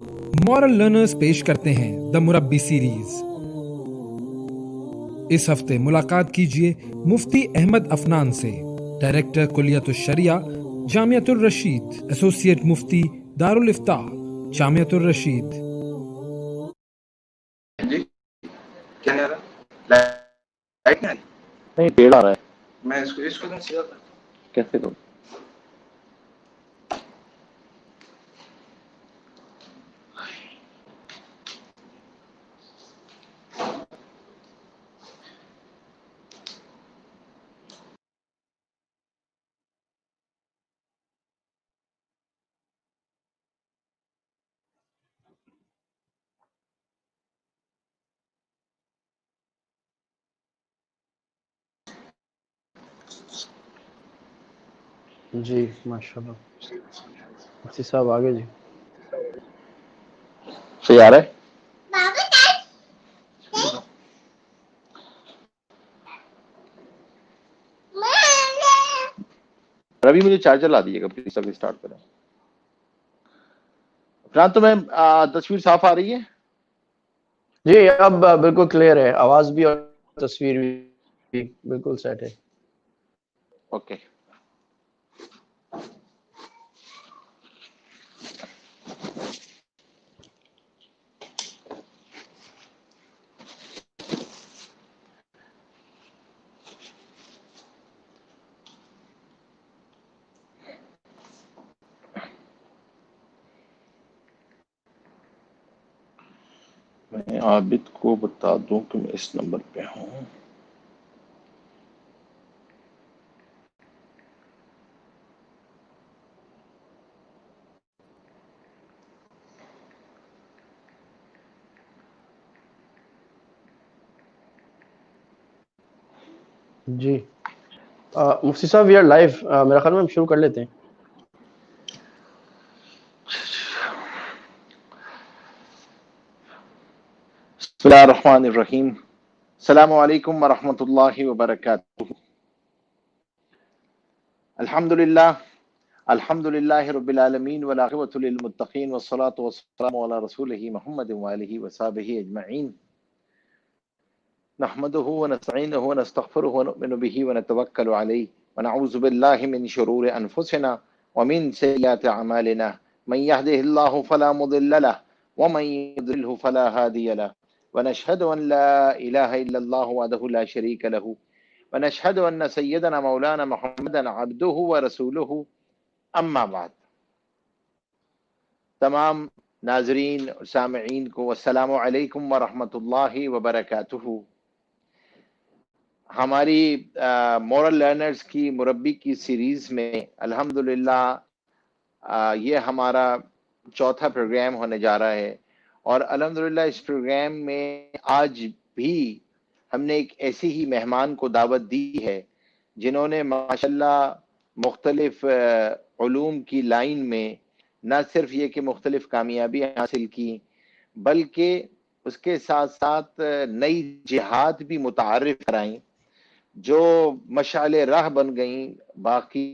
Moral learners پیش کرتے ہیں دا مربی سیریز۔ اس ہفتے ملاقات کیجیے مفتی احمد افنان سے، ڈائریکٹر کلیت الشریعہ جامعۃ الرشید، ایسوسیٹ مفتی دارالافتاء جامعۃ الرشید۔ جی کیا کہہ رہا لائٹ نہیں نہیں پیڑ آ رہا ہے، میں اس کو سیدھا کیسے کروں؟ جی ماشاء اللہ مفتی صاحب آگے جی۔ صحیح آ رہا ہے؟ ابھی مجھے چارجر لا دیجیے گا پلیز، ابھی اسٹارٹ کریں۔ فرحان تو میں تصویر صاف آ رہی ہے؟ جی اب بالکل کلیئر ہے، آواز بھی اور تصویر بھی بالکل سیٹ ہے۔ اوکے۔ میں عابد کو بتا دوں کہ میں اس نمبر پہ ہوں۔ جی مفتی صاحب وی آر لائیو، میرا خیال میں ہم شروع کر لیتے ہیں۔ بسم اللہ الرحمن الرحیم۔ السلام علیکم ورحمۃ اللہ وبرکاتہ۔ الحمد للہ رب العالمین والعاقبۃ للمتقین والصلاۃ والسلام علی رسولہ محمد وآلہ وصحبہ اجمعین۔ نحمده ونستعینه ونستغفره ونؤمن به ونتوکل علیہ ونعوذ باللہ من شرور انفسنا ومن سیئات اعمالنا، من یهده اللہ فلا مضل له ومن یضلله فلا هادی له، ونشهد ان لا الہ الا اللہ وحدہ لا شریک له، ونشهد ان سیدنا مولانا محمدا عبدہ ورسولہ، اما بعد۔ تمام ناظرین اور سامعین کو السلام علیکم ورحمۃ اللہ وبرکاتہ۔ ہماری مورل لرنرز کی مربی کی سیریز میں الحمدللہ یہ ہمارا چوتھا پروگرام ہونے جا رہا ہے، اور الحمدللہ اس پروگرام میں آج بھی ہم نے ایک ایسی ہی مہمان کو دعوت دی ہے جنہوں نے ماشاءاللہ مختلف علوم کی لائن میں نہ صرف یہ کہ مختلف کامیابی حاصل کی، بلکہ اس کے ساتھ ساتھ نئی جہاد بھی متعارف کرائیں جو مشعل راہ بن گئیں باقی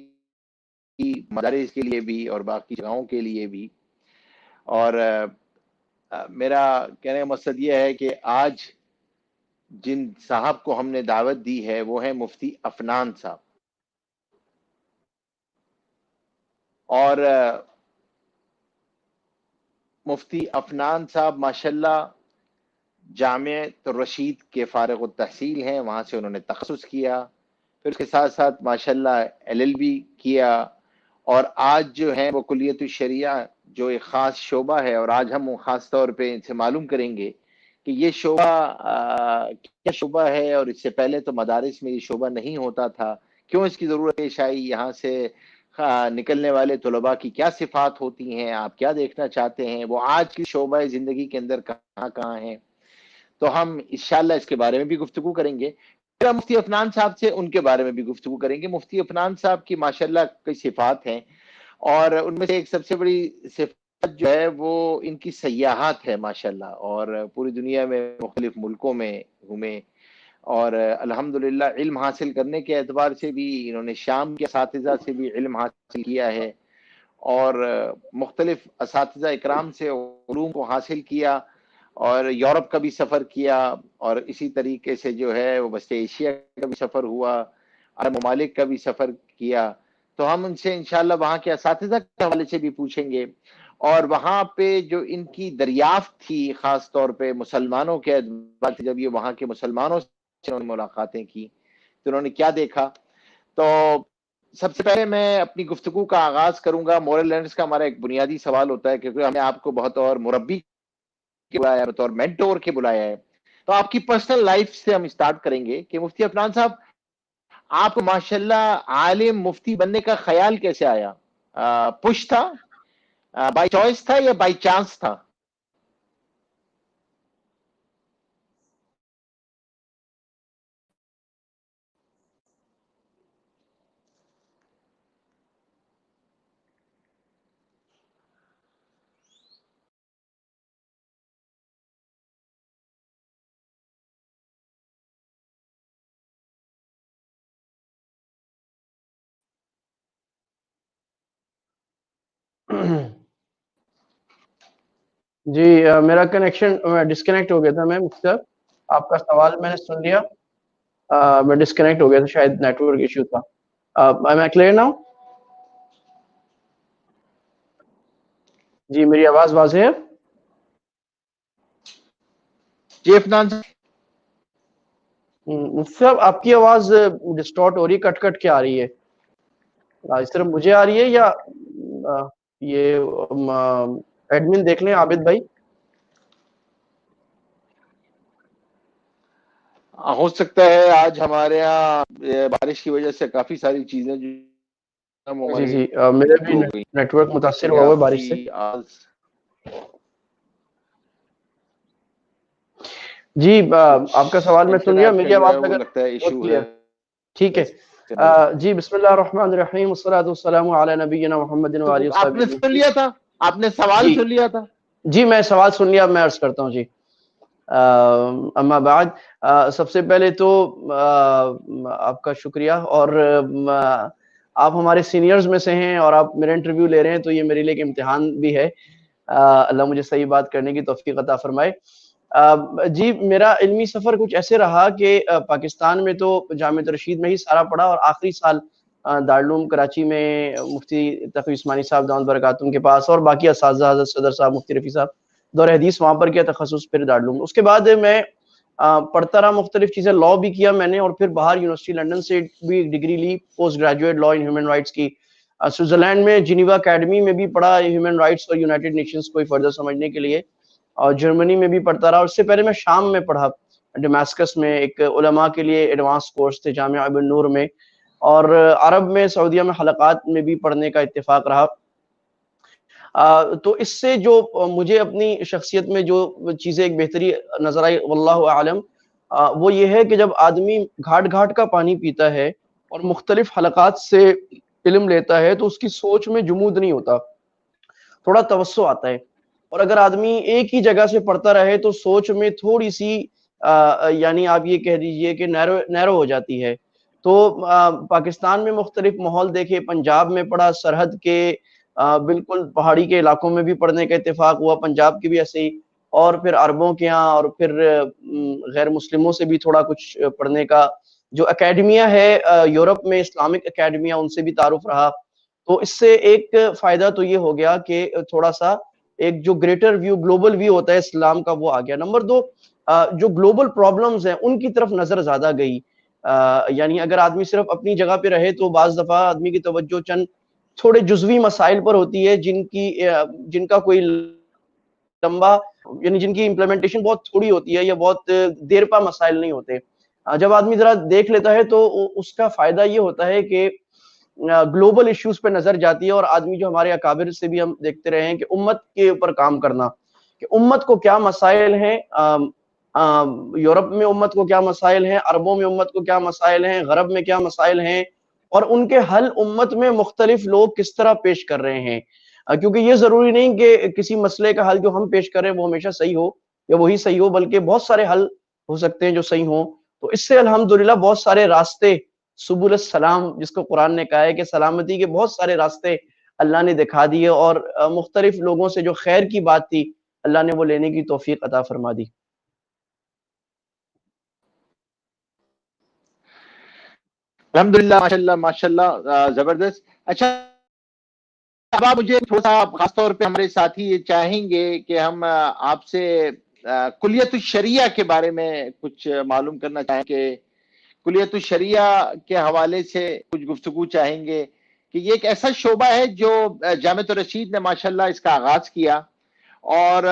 مدارس کے لیے بھی اور باقی جگہوں کے لیے بھی۔ اور میرا کہنے کا مقصد یہ ہے کہ آج جن صاحب کو ہم نے دعوت دی ہے وہ ہیں مفتی افنان صاحب، اور مفتی افنان صاحب ماشاءاللہ جامعۃ الرشید کے فارغ التحصیل ہیں، وہاں سے انہوں نے تخصص کیا، پھر اس کے ساتھ ساتھ ماشاءاللہ LLB کیا، اور آج جو ہے وہ کلیت الشریعہ جو ایک خاص شعبہ ہے، اور آج ہم خاص طور پہ ان سے معلوم کریں گے کہ یہ شعبہ کیا شعبہ ہے، اور اس سے پہلے تو مدارس میں یہ شعبہ نہیں ہوتا تھا، کیوں اس کی ضرورت پیش آئی، یہاں سے نکلنے والے طلباء کی کیا صفات ہوتی ہیں، آپ کیا دیکھنا چاہتے ہیں، وہ آج کی شعبہ زندگی کے اندر کہاں کہاں ہیں، تو ہم انشاءاللہ اس کے بارے میں بھی گفتگو کریں گے۔ پھر ہم مفتی افنان صاحب سے ان کے بارے میں بھی گفتگو کریں گے۔ مفتی افنان صاحب کی ماشاءاللہ کئی صفات ہیں، اور ان میں سے ایک سب سے بڑی صفت جو ہے وہ ان کی سیاحت ہے ماشاءاللہ، اور پوری دنیا میں مختلف ملکوں میں گھومے، اور الحمدللہ علم حاصل کرنے کے اعتبار سے بھی انہوں نے شام کے اساتذہ سے بھی علم حاصل کیا ہے، اور مختلف اساتذہ اکرام سے علوم کو حاصل کیا، اور یورپ کا بھی سفر کیا، اور اسی طریقے سے جو ہے وہ وسط ایشیا کا بھی سفر ہوا، عرب ممالک کا بھی سفر کیا. تو ہم ان سے انشاءاللہ وہاں کے اساتذہ کے حوالے سے بھی پوچھیں گے، اور وہاں پہ جو ان کی دریافت تھی خاص طور پہ مسلمانوں کے اعتبار سے، جب یہ وہاں کے مسلمانوں سے انہوں نے ملاقاتیں کی تو انہوں نے کیا دیکھا. تو سب سے پہلے میں اپنی گفتگو کا آغاز کروں گا. مورل لرنرز کا ہمارا ایک بنیادی سوال ہوتا ہے، کیونکہ ہمیں آپ کو بہت اور مربی کے بلایا ہے، بطور مینٹور کے بلایا ہے. تو آپ کی پرسنل لائف سے ہم اسٹارٹ کریں گے کہ مفتی عفنان صاحب، آپ کو ماشاءاللہ عالم مفتی بننے کا خیال کیسے آیا؟ پش تھا، بائی چوائس تھا، یا بائی چانس تھا؟ جی میرا کنیکشن ڈسکنیکٹ ہو گیا تھا. میں مفتی صاحب آپ کا سوال میں نے سن لیا. میں ڈسکنیکٹ ہو گیا تھا، شاید نیٹ ورک ایشو تھا. میں کلیئر نہ ہوں؟ جی میری آواز واضح ہے؟ جی عفنان صاحب. مفتی صاحب آپ کی آواز ڈسٹارٹ ہو رہی ہے، کٹ کٹ کے آ رہی ہے. اس طرح مجھے آ رہی ہے یا یہ ایڈمن دیکھ لیں عابد بھائی. ہو سکتا ہے آج ہمارے یہاں بارش کی وجہ سے کافی ساری چیزیں جو جی جی میرا بھی نیٹ ورک متاثر ہوا ہے بارش سے. جی آپ کا سوال میں سن لیا. میری آواز اگر لگتا ہے بہت ایشو کلیئر؟ ہے. ٹھیک ہے. جی بسم اللہ الرحمن الرحیم، والصلاۃ والسلام علی نبینا محمد وعلی آپ نے سن لیا تھا؟ آپ نے سوال سن لیا تھا؟ جی میں سوال سن لیا، میں عرض کرتا ہوں. جی اما بعد، سب سے پہلے تو آپ کا شکریہ، اور آپ ہمارے سینئرز میں سے ہیں اور آپ میرا انٹرویو لے رہے ہیں، تو یہ میرے لیے ایک امتحان بھی ہے. اللہ مجھے صحیح بات کرنے کی توفیق عطا فرمائے. جی میرا علمی سفر کچھ ایسے رہا کہ پاکستان میں تو جامعۃ الرشید میں ہی سارا پڑھا، اور آخری سال دارالعلوم کراچی میں مفتی تقی عثمانی صاحب دامت برکاتہم کے پاس، اور باقی اساتذہ حضرت صدر صاحب، مفتی رفیع صاحب، دور حدیث وہاں پر کیا، تخصص پھر دارالعلوم. اس کے بعد میں پڑھتا رہا مختلف چیزیں. لاء بھی کیا میں نے، اور پھر باہر یونیورسٹی لنڈن سے بھی ڈگری لی، post graduate law in human rights کی. سوئٹزرلینڈ میں جنیوا اکیڈمی میں بھی پڑھا ہیومن رائٹس اور یونائٹڈ نیشنز کو فردر سمجھنے کے لیے، اور جرمنی میں بھی پڑھتا رہا. اور اس سے پہلے میں شام میں پڑھا، ڈیماسکس میں ایک علماء کے لیے ایڈوانس کورس تھے جامعہ ابن نور میں، اور عرب میں سعودیہ میں حلقات میں بھی پڑھنے کا اتفاق رہا. تو اس سے جو مجھے اپنی شخصیت میں جو چیزیں ایک بہتری نظر آئی، واللہ اعلم، وہ یہ ہے کہ جب آدمی گھاٹ گھاٹ کا پانی پیتا ہے اور مختلف حلقات سے علم لیتا ہے تو اس کی سوچ میں جمود نہیں ہوتا، تھوڑا توسع آتا ہے. اور اگر آدمی ایک ہی جگہ سے پڑھتا رہے تو سوچ میں تھوڑی سی یعنی آپ یہ کہہ دیجئے کہ نیرو ہو جاتی ہے. تو پاکستان میں مختلف ماحول دیکھے، پنجاب میں پڑھا، سرحد کے بالکل پہاڑی کے علاقوں میں بھی پڑھنے کا اتفاق ہوا، پنجاب کی بھی ایسے ہی، اور پھر عربوں کے ہاں، اور پھر غیر مسلموں سے بھی تھوڑا کچھ پڑھنے کا، جو اکیڈمیا ہے یورپ میں، اسلامک اکیڈمیا، ان سے بھی تعارف رہا. تو اس سے ایک فائدہ تو یہ ہو گیا کہ تھوڑا سا ایک جو گریٹر ویو، گلوبل ویو ہوتا ہے اسلام کا، وہ آ گیا. نمبر دو، جو گلوبل پرابلمز ہیں ان کی طرف نظر زیادہ گئی. یعنی اگر آدمی صرف اپنی جگہ پہ رہے تو بعض دفعہ آدمی کی توجہ چند تھوڑے جزوی مسائل پر ہوتی ہے، جن کا کوئی لمبا، یعنی جن کی امپلیمنٹیشن بہت تھوڑی ہوتی ہے، یا بہت دیر پا مسائل نہیں ہوتے. جب آدمی ذرا دیکھ لیتا ہے تو اس کا فائدہ یہ ہوتا ہے کہ گلوبل ایشوز پہ نظر جاتی ہے. اور آدمی جو ہمارے اکابر سے بھی ہم دیکھتے رہے ہیں کہ امت کے اوپر کام کرنا، کہ امت کو کیا مسائل ہیں، یورپ میں امت کو کیا مسائل ہیں، عربوں میں امت کو کیا مسائل ہیں، غرب میں کیا مسائل ہیں، اور ان کے حل امت میں مختلف لوگ کس طرح پیش کر رہے ہیں. کیونکہ یہ ضروری نہیں کہ کسی مسئلے کا حل جو ہم پیش کر رہے ہیں وہ ہمیشہ صحیح ہو یا وہی صحیح ہو، بلکہ بہت سارے حل ہو سکتے ہیں جو صحیح ہوں. تو اس سے الحمدللہ بہت سارے راستے، سبل السلام جس کو قرآن نے کہا ہے کہ سلامتی کے بہت سارے راستے اللہ نے دکھا دیے اور مختلف لوگوں سے جو خیر کی بات تھی اللہ نے وہ لینے کی توفیق عطا فرما دی. الحمدللہ، ماشاءاللہ زبردست. اچھا، اب آپ مجھے تھوڑا سا خاص طور پہ ہمارے ساتھی یہ چاہیں گے کہ ہم آپ سے کلیت الشریعہ کے بارے میں کچھ معلوم کرنا چاہیں کہ کلیت الشریعہ کے حوالے سے کچھ گفتگو چاہیں گے کہ یہ ایک ایسا شعبہ ہے جو جامعۃ الرشید نے ماشاءاللہ اس کا آغاز کیا اور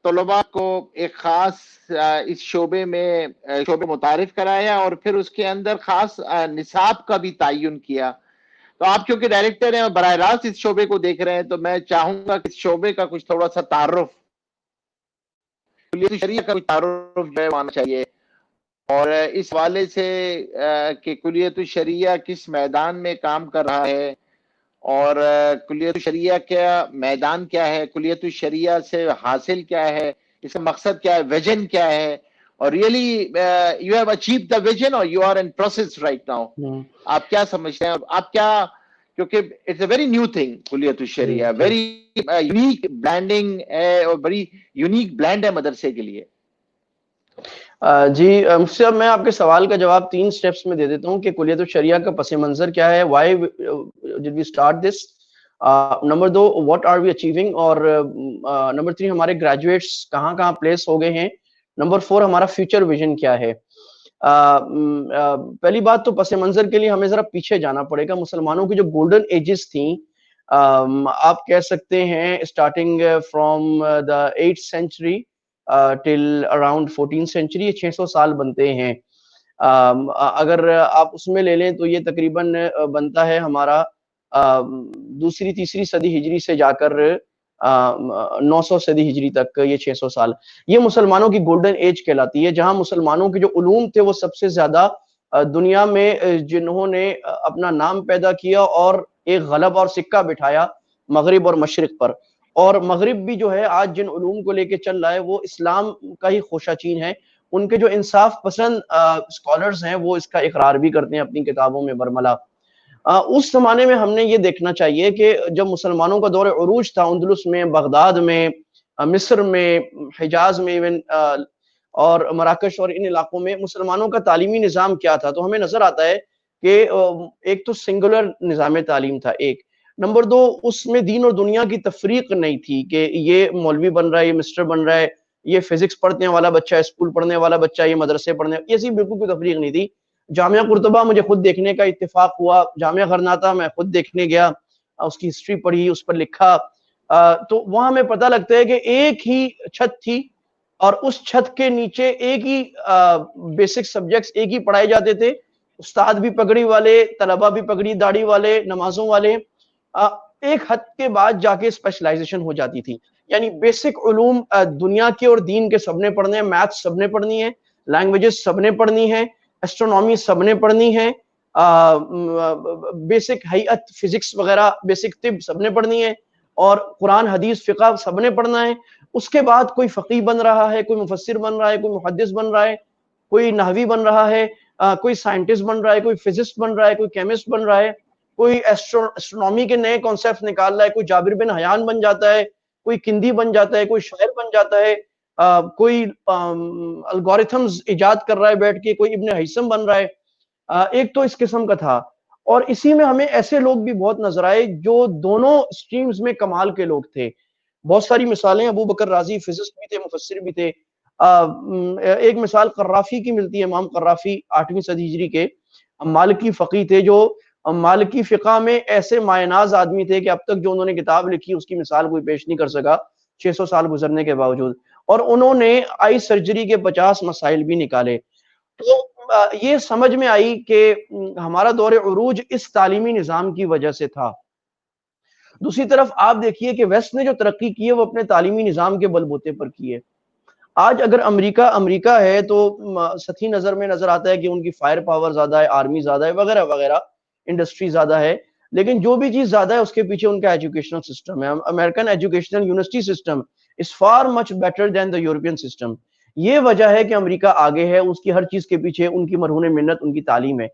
طلباء کو ایک خاص اس شعبے متعارف کرایا اور پھر اس کے اندر خاص نصاب کا بھی تعین کیا. تو آپ کیونکہ ڈائریکٹر ہیں اور براہ راست اس شعبے کو دیکھ رہے ہیں تو میں چاہوں گا کہ اس شعبے کا کچھ تھوڑا سا تعارف، کلیت الشریعہ کا کچھ تعارف جو ہے ہونا چاہیے، اور اس حوالے سے کہ کلیت الشریعہ کس میدان میں کام کر رہا ہے اور کلیت الشریعہ کا میدان کیا ہے، کلیت الشریعہ سے حاصل کیا ہے، اس کا مقصد کیا ہے، ویژن کیا ہے، اور really you have achieved the vision اور you are in process right now. آپ کیا سمجھتے ہیں؟ آپ کیا، کیونکہ it's a very new thing کلیت الشریعہ، ویری یونیک برانڈنگ ہے اور بڑی یونیک برانڈ ہے مدرسے کے لیے. جی مفتی صاحب، میں آپ کے سوال کا جواب 3 سٹیپس میں دے دیتا ہوں کہ کلیت الشریعہ کا پس منظر کیا ہے، why did we start this, number 2 what are we achieving, اور نمبر 3 ہمارے گریجویٹس کہاں کہاں پلیس ہو گئے ہیں، نمبر 4 ہمارا فیوچر ویژن کیا ہے. پہلی بات تو پس منظر کے لیے ہمیں ذرا پیچھے جانا پڑے گا. مسلمانوں کی جو گولڈن ایجز تھیں، آپ کہہ سکتے ہیں starting from the 8th century till around 14th century، یہ 600 سال بنتے ہیں. اگر آپ اس میں لے لیں تو یہ تقریباً بنتا ہے ہمارا 2ری 3ری صدی ہجری سے جا کر 900 صدی ہجری تک، یہ 600 سال یہ مسلمانوں کی گولڈن ایج کہلاتی ہے، جہاں مسلمانوں کے جو علوم تھے وہ سب سے زیادہ دنیا میں جنہوں نے اپنا نام پیدا کیا اور ایک غلبہ اور سکہ بٹھایا مغرب اور مشرق پر. اور مغرب بھی جو ہے آج جن علوم کو لے کے چل رہا ہے وہ اسلام کا ہی خوشہ چین ہے. ان کے جو انصاف پسند اسکالرز ہیں وہ اس کا اقرار بھی کرتے ہیں اپنی کتابوں میں برملا. اس زمانے میں ہم نے یہ دیکھنا چاہیے کہ جب مسلمانوں کا دور عروج تھا، اندلس میں، بغداد میں، مصر میں، حجاز میں، ایون اور مراکش اور ان علاقوں میں مسلمانوں کا تعلیمی نظام کیا تھا، تو ہمیں نظر آتا ہے کہ ایک تو سنگولر نظام تعلیم تھا، ایک نمبر 2 اس میں دین اور دنیا کی تفریق نہیں تھی کہ یہ مولوی بن رہا ہے، یہ مسٹر بن رہا ہے، یہ فزکس پڑھنے والا بچہ، اسکول پڑھنے والا بچہ، یہ مدرسے پڑھنے، ایسی بالکل کوئی تفریق نہیں تھی. جامعہ قرطبہ مجھے خود دیکھنے کا اتفاق ہوا، جامعہ غرناطہ میں خود دیکھنے گیا، اس کی ہسٹری پڑھی، اس پر لکھا، تو وہاں ہمیں پتہ لگتا ہے کہ ایک ہی چھت تھی اور اس چھت کے نیچے ایک ہی بیسک سبجیکٹس ایک ہی پڑھائے جاتے تھے. استاد بھی پگڑی والے، طلبہ بھی پگڑی داڑھی والے، نمازوں والے. ایک حد کے بعد جا کے اسپیشلائزیشن ہو جاتی تھی، یعنی بیسک علوم دنیا کے اور دین کے سب نے پڑھنے ہیں، میتھ سب نے پڑھنی ہے، لینگویجز سب نے پڑھنی ہے، ایسٹرونومی سب نے پڑھنی ہے، بیسک ہیئت فزکس وغیرہ، بیسک طب سب نے پڑھنی ہے، اور قرآن حدیث فقہ سب نے پڑھنا ہے. اس کے بعد کوئی فقیہ بن رہا ہے، کوئی مفسر بن رہا ہے، کوئی محدث بن رہا ہے، کوئی نحوی بن رہا ہے، کوئی سائنٹسٹ بن رہا ہے، کوئی فزسٹ بن رہا ہے، کوئی کیمسٹ بن رہا ہے، کوئی ایسٹرونومی کے نئے کانسیپٹ نکال رہا ہے، کوئی جابر بن حیان بن جاتا ہے، کوئی کندی بن جاتا ہے، کوئی شاعر بن جاتا ہے، کوئی الگوریتھمز ایجاد کر رہا ہے بیٹھ کے، کوئی ابن ہیثم بن رہا ہے. ایک تو اس قسم کا تھا. اور اسی میں ہمیں ایسے لوگ بھی بہت نظر آئے جو دونوں سٹریمز میں کمال کے لوگ تھے. بہت ساری مثالیں، ابو بکر رازی فزسٹ بھی تھے، مفسر بھی تھے. ایک مثال قرافی کی ملتی ہے، امام قرافی 8ویں صدی ہجری کے مالکی فقیہ تھے، جو مالکی فقہ میں ایسے مائناز آدمی تھے کہ اب تک جو انہوں نے کتاب لکھی اس کی مثال کوئی پیش نہیں کر سکا 600 سال گزرنے کے باوجود. اور انہوں نے آئی سرجری کے 50 مسائل بھی نکالے. تو یہ سمجھ میں آئی کہ ہمارا دور عروج اس تعلیمی نظام کی وجہ سے تھا. دوسری طرف آپ دیکھیے کہ ویسٹ نے جو ترقی کی ہے وہ اپنے تعلیمی نظام کے بل بوتے پر کی ہے. آج اگر امریکہ ہے تو سطحی نظر میں نظر آتا ہے کہ ان کی فائر پاور زیادہ ہے، آرمی زیادہ ہے، وغیرہ وغیرہ، انڈسٹری زیادہ ہے. لیکن جو بھی چیز زیادہ ہے اس کے پیچھے ان کا ایجوکیشنل سسٹم ہے. American educational university system is for much better than the European system. یہ وجہ ہے کہ امریکہ آگے ہے، اس کی ہر چیز کے پیچھے ان کی مرہون منت ان کی تعلیم ہے.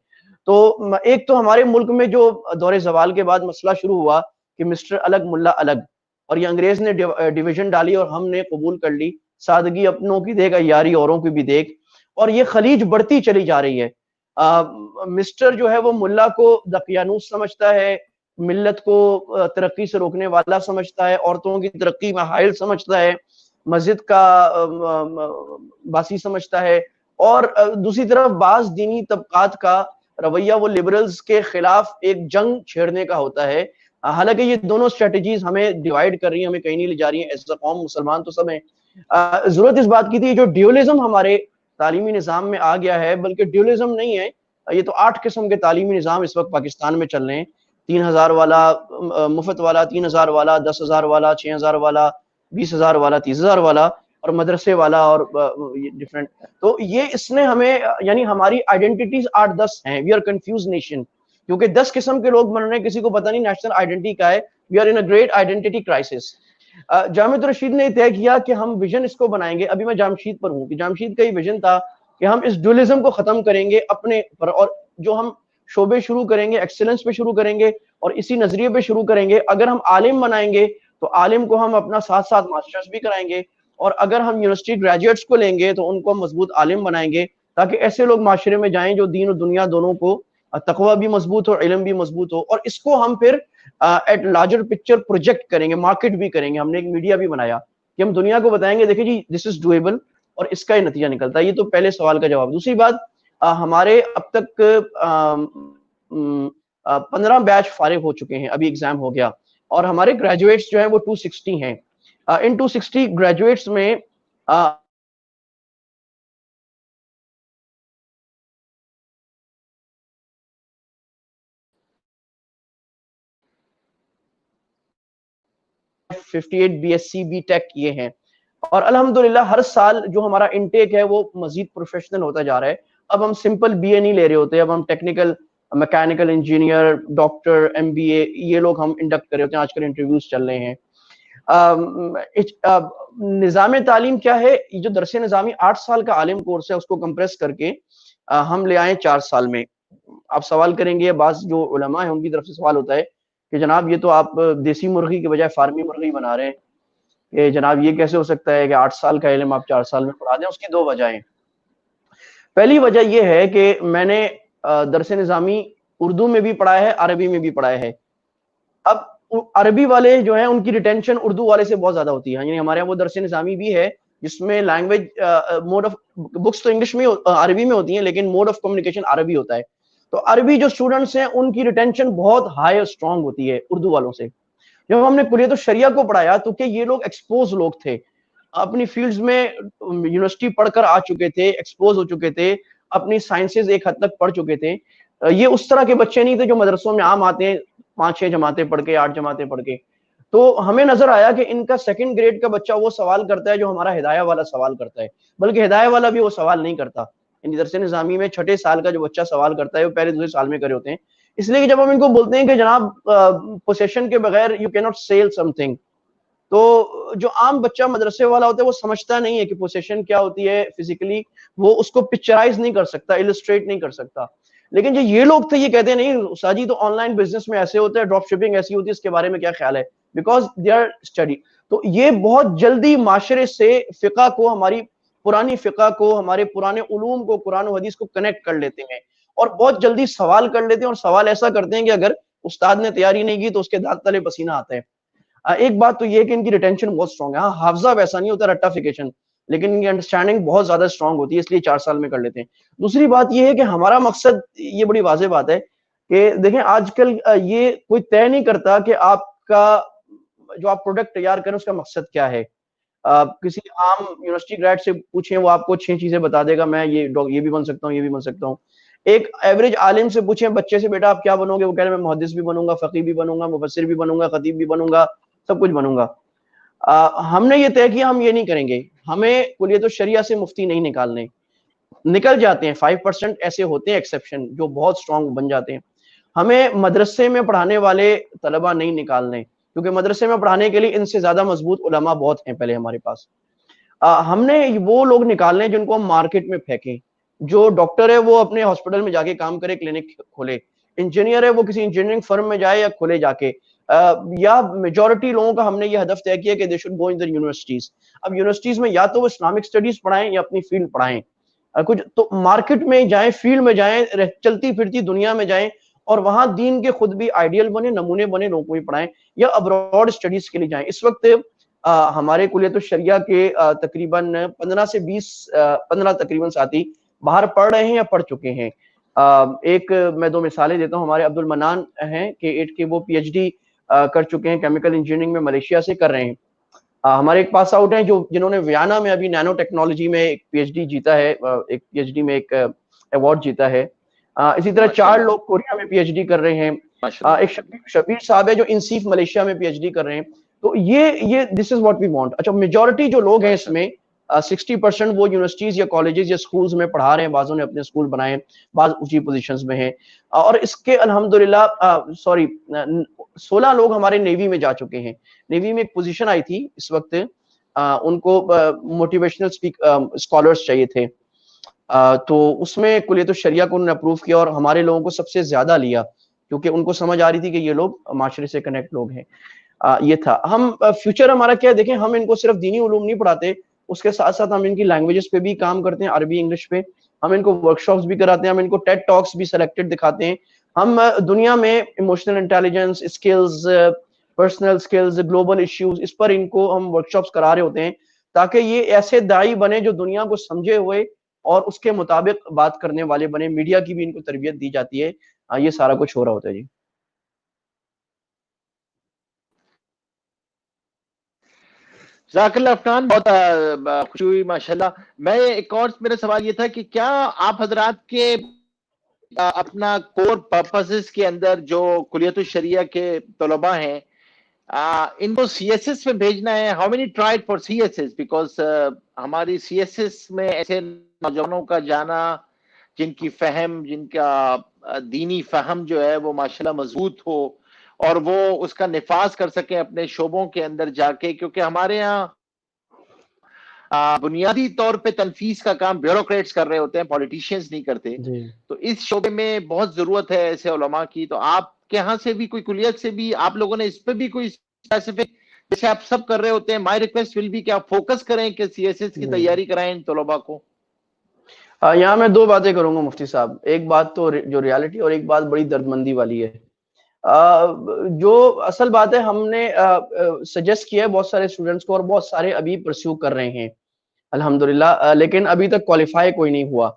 تو ایک تو ہمارے ملک میں جو دور زوال کے بعد مسئلہ شروع ہوا کہ مسٹر الگ ملا الگ، اور یہ انگریز نے ڈویژن ڈالی اور ہم نے قبول کر لی، سادگی اپنوں کی دیکھ یاری اوروں کی بھی دیکھ، اور یہ خلیج بڑھتی چلی جا رہی ہے۔ مسٹر جو ہے وہ ملا کو دقیانوس سمجھتا ہے، ملت کو ترقی سے روکنے والا سمجھتا ہے، عورتوں کی ترقی میں حائل سمجھتا ہے، مسجد کا باسی سمجھتا ہے، اور دوسری طرف بعض دینی طبقات کا رویہ وہ لبرلز کے خلاف ایک جنگ چھیڑنے کا ہوتا ہے۔ حالانکہ یہ دونوں اسٹریٹجیز ہمیں ڈیوائیڈ کر رہی ہیں، ہمیں کہیں نہیں لے جا رہی ہیں، ایز اے قوم مسلمان تو سب ہیں۔ ضرورت اس بات کی تھی، جو ڈیولزم ہمارے تعلیمی نظام میں آ گیا ہے، بلکہ ڈیولزم نہیں ہے، یہ تو 8 قسم کے تعلیمی نظام اس وقت پاکستان میں چل رہے ہیں، 3000 والا مفت والا، 3000 والا، 10,000 والا، 6,000 والا، 20,000 والا، 30,000 والا، اور مدرسے والا، اور ڈفرینٹ۔ تو یہ اس نے ہمیں، یعنی ہماری آئیڈینٹیٹیز 8-10 ہیں، وی آر کنفیوز نیشن، کیونکہ 10 قسم کے لوگ بن رہے ہیں، کسی کو پتہ نہیں نیشنل آئیڈینٹی کا ہے، we are in a great identity crisis. Jamiatur Rasheed نے طے کیا کہ ہم ویژن اس کو بنائیں گے، ابھی میں جامشید پر ہوں، کہ جامشید کا یہ ویژن تھا کہ ہم اس ڈوئلزم کو ختم کریں گے اپنے پر، اور جو ہم شعبے شروع کریں گے ایکسلنس پہ شروع کریں گے اور اسی نظریے پہ شروع کریں گے۔ اگر ہم عالم بنائیں گے تو عالم کو ہم اپنا ساتھ ساتھ ماسٹرز بھی کرائیں گے، اور اگر ہم یونیورسٹی گریجویٹس کو لیں گے تو ان کو ہم مضبوط عالم بنائیں گے، تاکہ ایسے لوگ معاشرے میں جائیں جو دین و دنیا دونوں کو، تقوی بھی مضبوط ہو، علم بھی مضبوط ہو، اور اس کو ہم پھر ایٹ لارجر پکچر پروجیکٹ کریں گے، مارکیٹ بھی کریں گے۔ ہم نے ایک میڈیا بھی بنایا کہ ہم دنیا کو بتائیں گے دیکھیں جی دس از ڈویبل، اور اس کا یہ نتیجہ نکلتا ہے۔ یہ تو پہلے سوال کا جواب۔ دوسری بات، ہمارے اب تک 15 بیچ فارغ ہو چکے ہیں، ابھی ایگزام ہو گیا، اور ہمارے گریجویٹس جو ہیں وہ 260 ہیں۔ ان 260 گریجویٹس میں بی ایس سی بی ٹیک یہ ہیں، اور الحمدللہ ہر سال جو ہمارا انٹیک ہے وہ مزید پروفیشنل ہوتا جا رہا ہے۔ اب ہم سمپل بی اے نہیں لے رہے ہوتے، اب ہم technical, mechanical engineer, doctor, M B A, یہ لوگ ہم انڈکٹ کر رہے ہوتے ہیں۔ آج کل انٹرویوز چل رہے ہیں۔ نظام تعلیم کیا ہے؟ یہ جو درس نظامی 8 سال کا عالم کورس ہے، اس کو کمپریس کر کے ہم لے آئے 4 سال میں۔ آپ سوال کریں گے، بعض جو علماء ہیں ان کی طرف سے سوال ہوتا ہے کہ جناب یہ تو آپ دیسی مرغی کے بجائے فارمی مرغی بنا رہے ہیں، کہ جناب یہ کیسے ہو سکتا ہے کہ 8 سال کا علم آپ 4 سال میں پڑھا دیں؟ اس کی 2 وجہیں۔ پہلی وجہ یہ ہے کہ میں نے درس نظامی اردو میں بھی پڑھایا ہے، عربی میں بھی پڑھایا ہے۔ اب عربی والے جو ہیں ان کی ریٹینشن اردو والے سے بہت زیادہ ہوتی ہے، یعنی ہمارے یہاں وہ درس نظامی بھی ہے جس میں لینگویج موڈ آف بکس تو انگلش میں عربی میں ہوتی ہیں، لیکن موڈ آف کمیونیکیشن عربی ہوتا ہے۔ تو عربی جو اسٹوڈنٹس ہیں ان کی ریٹینشن بہت ہائی اور اسٹرانگ ہوتی ہے اردو والوں سے۔ جب ہم نے کلیت الشریعہ کو پڑھایا تو کہ یہ لوگ ایکسپوز لوگ تھے، اپنی فیلڈز میں یونیورسٹی پڑھ کر آ چکے تھے، ایکسپوز ہو چکے تھے، اپنی سائنسز ایک حد تک پڑھ چکے تھے۔ یہ اس طرح کے بچے نہیں تھے جو مدرسوں میں عام آتے ہیں 5-6 جماعتیں پڑھ کے، 8 جماعتیں پڑھ کے۔ تو ہمیں نظر آیا کہ ان کا 2nd گریڈ کا بچہ وہ سوال کرتا ہے جو ہمارا ہدایہ والا سوال کرتا ہے، بلکہ ہدایہ والا بھی وہ سوال نہیں کرتا۔ یعنی درس نظامی میں 6 سال کا جو بچہ سوال کرتا ہے وہ پہلے 2 سال میں کرے ہوتے ہیں۔ اس لیے کہ جب ہم ان کو بولتے ہیں کہ جناب پوسیشن کے بغیر یو کی ناٹ سیل سم تھنگ، تو جو عام بچہ مدرسے والا ہوتا ہے وہ سمجھتا نہیں ہے کہ پوسیشن کیا ہوتی ہے فزیکلی، وہ اس کو پکچرائز نہیں کر سکتا، السٹریٹ نہیں کر سکتا۔ لیکن جو یہ لوگ تھے یہ کہتے ہیں نہیں استاد جی تو آن لائن بزنس میں ایسے ہوتا ہے، ڈراپ شپنگ ایسی ہوتی ہے، اس کے بارے میں کیا خیال ہے؟ Because they are study. تو یہ بہت جلدی معاشرے سے فقہ کو، ہماری پرانی فقہ کو، ہمارے پرانے علوم کو، قرآن و حدیث کو کنیکٹ کر لیتے ہیں، اور بہت جلدی سوال کر لیتے ہیں، اور سوال ایسا کرتے ہیں کہ اگر استاد نے تیاری نہیں کی تو اس کے دانت تلے پسینہ آتا ہے۔ ایک بات تو یہ ہے کہ ان کی ریٹینشن بہت اسٹرانگ ہے۔ ہاں حافظہ ویسا نہیں ہوتا رٹافیکیشن، لیکن ان کی انڈرسٹینڈنگ بہت زیادہ اسٹرانگ ہوتی ہے، اس لیے 4 سال میں کر لیتے ہیں۔ دوسری بات یہ ہے کہ ہمارا مقصد، یہ بڑی واضح بات ہے کہ دیکھیں آج کل یہ کوئی طے نہیں کرتا کہ آپ کا جو آپ پروڈکٹ تیار کریں اس کا مقصد کیا ہے۔ کسی عام یونیورسٹی گریڈ سے پوچھیں، وہ آپ کو 6 چیزیں بتا دے گا، میں یہ بھی بن سکتا ہوں، یہ بھی بن سکتا ہوں۔ ایک ایوریج عالم سے پوچھیں بچے سے، بیٹا آپ کیا بنو گے؟ وہ کہہ رہے ہیں میں محدث بھی بنوں گا، فقیہ بھی بنوں گا، مفسر بھی بنوں گا، خطیب بھی بنوں گا، سب کچھ بنوں گا۔ ہم نے یہ طے کیا ہم یہ نہیں کریں گے، ہمیں کلیت الشریعہ سے مفتی نہیں نکالنے۔ نکل جاتے ہیں 5% ایسے ہوتے ہیں ایکسیپشن جو بہت اسٹرانگ بن جاتے ہیں۔ ہمیں مدرسے میں پڑھانے والے طلبہ نہیں نکالنے، کیونکہ مدرسے میں پڑھانے کے لیے ان سے زیادہ مضبوط علماء بہت ہیں پہلے ہمارے پاس۔ ہم نے وہ لوگ نکالنے جن کو ہم مارکیٹ میں پھینکیں۔ جو ڈاکٹر ہے وہ اپنے ہاسپٹل میں جا کے کام کرے، کلینک کھولے۔ انجینئر ہے وہ کسی انجینئرنگ فرم میں جائے یا کھولے جا کے۔ یا میجورٹی لوگوں کا ہم نے یہ ہدف طے کیا کہ they should go in the universities. اب یونیورسٹیز میں یا تو وہ اسلامک اسٹڈیز پڑھائیں یا اپنی فیلڈ پڑھائیں, کچھ تو مارکیٹ میں جائیں, فیلڈ میں جائیں, چلتی پھرتی دنیا میں جائیں اور وہاں دین کے خود بھی آئیڈیل بنے, نمونے بنے, لوگوں کو بھی پڑھائیں, یا ابراڈ اسٹڈیز کے لیے جائیں. اس وقت ہمارے کلیت الشریعہ کے تقریباً 15 سے 15 تقریباً ساتھی باہر پڑھ رہے ہیں یا پڑھ چکے ہیں. ایک میں 2 مثالیں دیتا ہوں. ہمارے عبد المنان ہیں کہ وہ پی ایچ ڈی کر چکے ہیں کیمیکل انجینئرنگ میں, ملیشیا سے کر رہے ہیں. ہمارے ایک پاس آؤٹ ہیں جنہوں نے ویانا میں ابھی نینو ٹیکنالوجی میں ایک پی ایچ ڈی جیتا ہے, ایک پی ایچ ڈی میں ایک ایوارڈ جیتا ہے. اسی طرح 4 لوگ کوریا میں پی ایچ ڈی کر رہے ہیں. ایک شبیر صاحب ہے جو انسیف ملیشیا میں پی ایچ ڈی کر رہے ہیں. تو یہ دس از واٹ وی وانٹ. اچھا, میجورٹی جو لوگ ہیں اس میں 60% وہ یونیورسٹیز یا کالجز یا سکولز میں پڑھا رہے ہیں, بعضوں نے اپنے سکول بنائے, بعض اونچی پوزیشنز میں ہیں. اور اس کے الحمدللہ 16 لوگ ہمارے نیوی میں جا چکے ہیں. نیوی میں ایک پوزیشن آئی تھی اس وقت, ان کو موٹیویشنل اسکالرس چاہیے تھے, تو اس میں کلیت الشریعہ کو انہوں نے اپروو کیا اور ہمارے لوگوں کو سب سے زیادہ لیا, کیونکہ ان کو سمجھ آ رہی تھی کہ یہ لوگ معاشرے سے کنیکٹ لوگ ہیں. یہ تھا. ہم فیوچر ہمارا کیا ہے دیکھیں, ہم ان کو صرف دینی علوم نہیں پڑھاتے, اس کے ساتھ ساتھ ہم ان کی لینگویجز پہ بھی کام کرتے ہیں, عربی انگلش پہ. ہم ان کو ورکشاپس بھی کراتے ہیں, ہم ان کو ٹیڈ ٹاکس بھی سلیکٹڈ دکھاتے ہیں. ہم دنیا میں emotional intelligence skills, personal skills, global issues, اس پر ان کو ہم ورکشاپس کرا رہے ہوتے ہیں تاکہ یہ ایسے داعی بنے جو دنیا کو سمجھے ہوئے اور اس کے مطابق بات کرنے والے بنے. میڈیا کی بھی ان کو تربیت دی جاتی ہے. یہ سارا کچھ ہو رہا ہوتا ہے. جی جزاک اللہ عفنان, بہت خوشی ہوئی ماشاءاللہ. میں ایک اور میرا سوال یہ تھا کہ کیا آپ حضرات کے اپنا کور پرپسز کے اندر جو کلیت الشریعہ کے طلباء ہیں ان کو سی ایس ایس میں بھیجنا ہے, how many tried for C S S, because ہماری سی ایس ایس میں ایسے نوجوانوں کا جانا جن کی فہم, جن کا دینی فہم جو ہے وہ ماشاءاللہ مضبوط ہو اور وہ اس کا نفاذ کر سکیں اپنے شعبوں کے اندر جا کے, کیونکہ ہمارے ہاں بنیادی طور پہ تنفیذ کا کام بیوروکریٹس کر رہے ہوتے ہیں, پولیٹیشینز نہیں کرتے. تو اس شعبے میں بہت ضرورت ہے ایسے علماء کی. تو آپ کے یہاں سے بھی کوئی کلیت سے بھی آپ لوگوں نے اس پہ بھی کوئی اسپیسیفک, جیسے آپ سب کر رہے ہوتے ہیں, مائی ریکویسٹ ول بی کہ آپ فوکس کریں کہ سی ایس ایس کی تیاری کرائیں ان طلباء کو. یہاں میں 2 باتیں کروں گا مفتی صاحب. ایک بات تو جو ریالٹی, اور ایک بات بڑی درد مندی والی ہے. جو اصل بات ہے, ہم نے سجیسٹ کیا ہے بہت سارے اسٹوڈنٹس کو, اور بہت سارے ابھی پرسیو کر رہے ہیں الحمدللہ, لیکن ابھی تک کوالیفائی کوئی نہیں ہوا,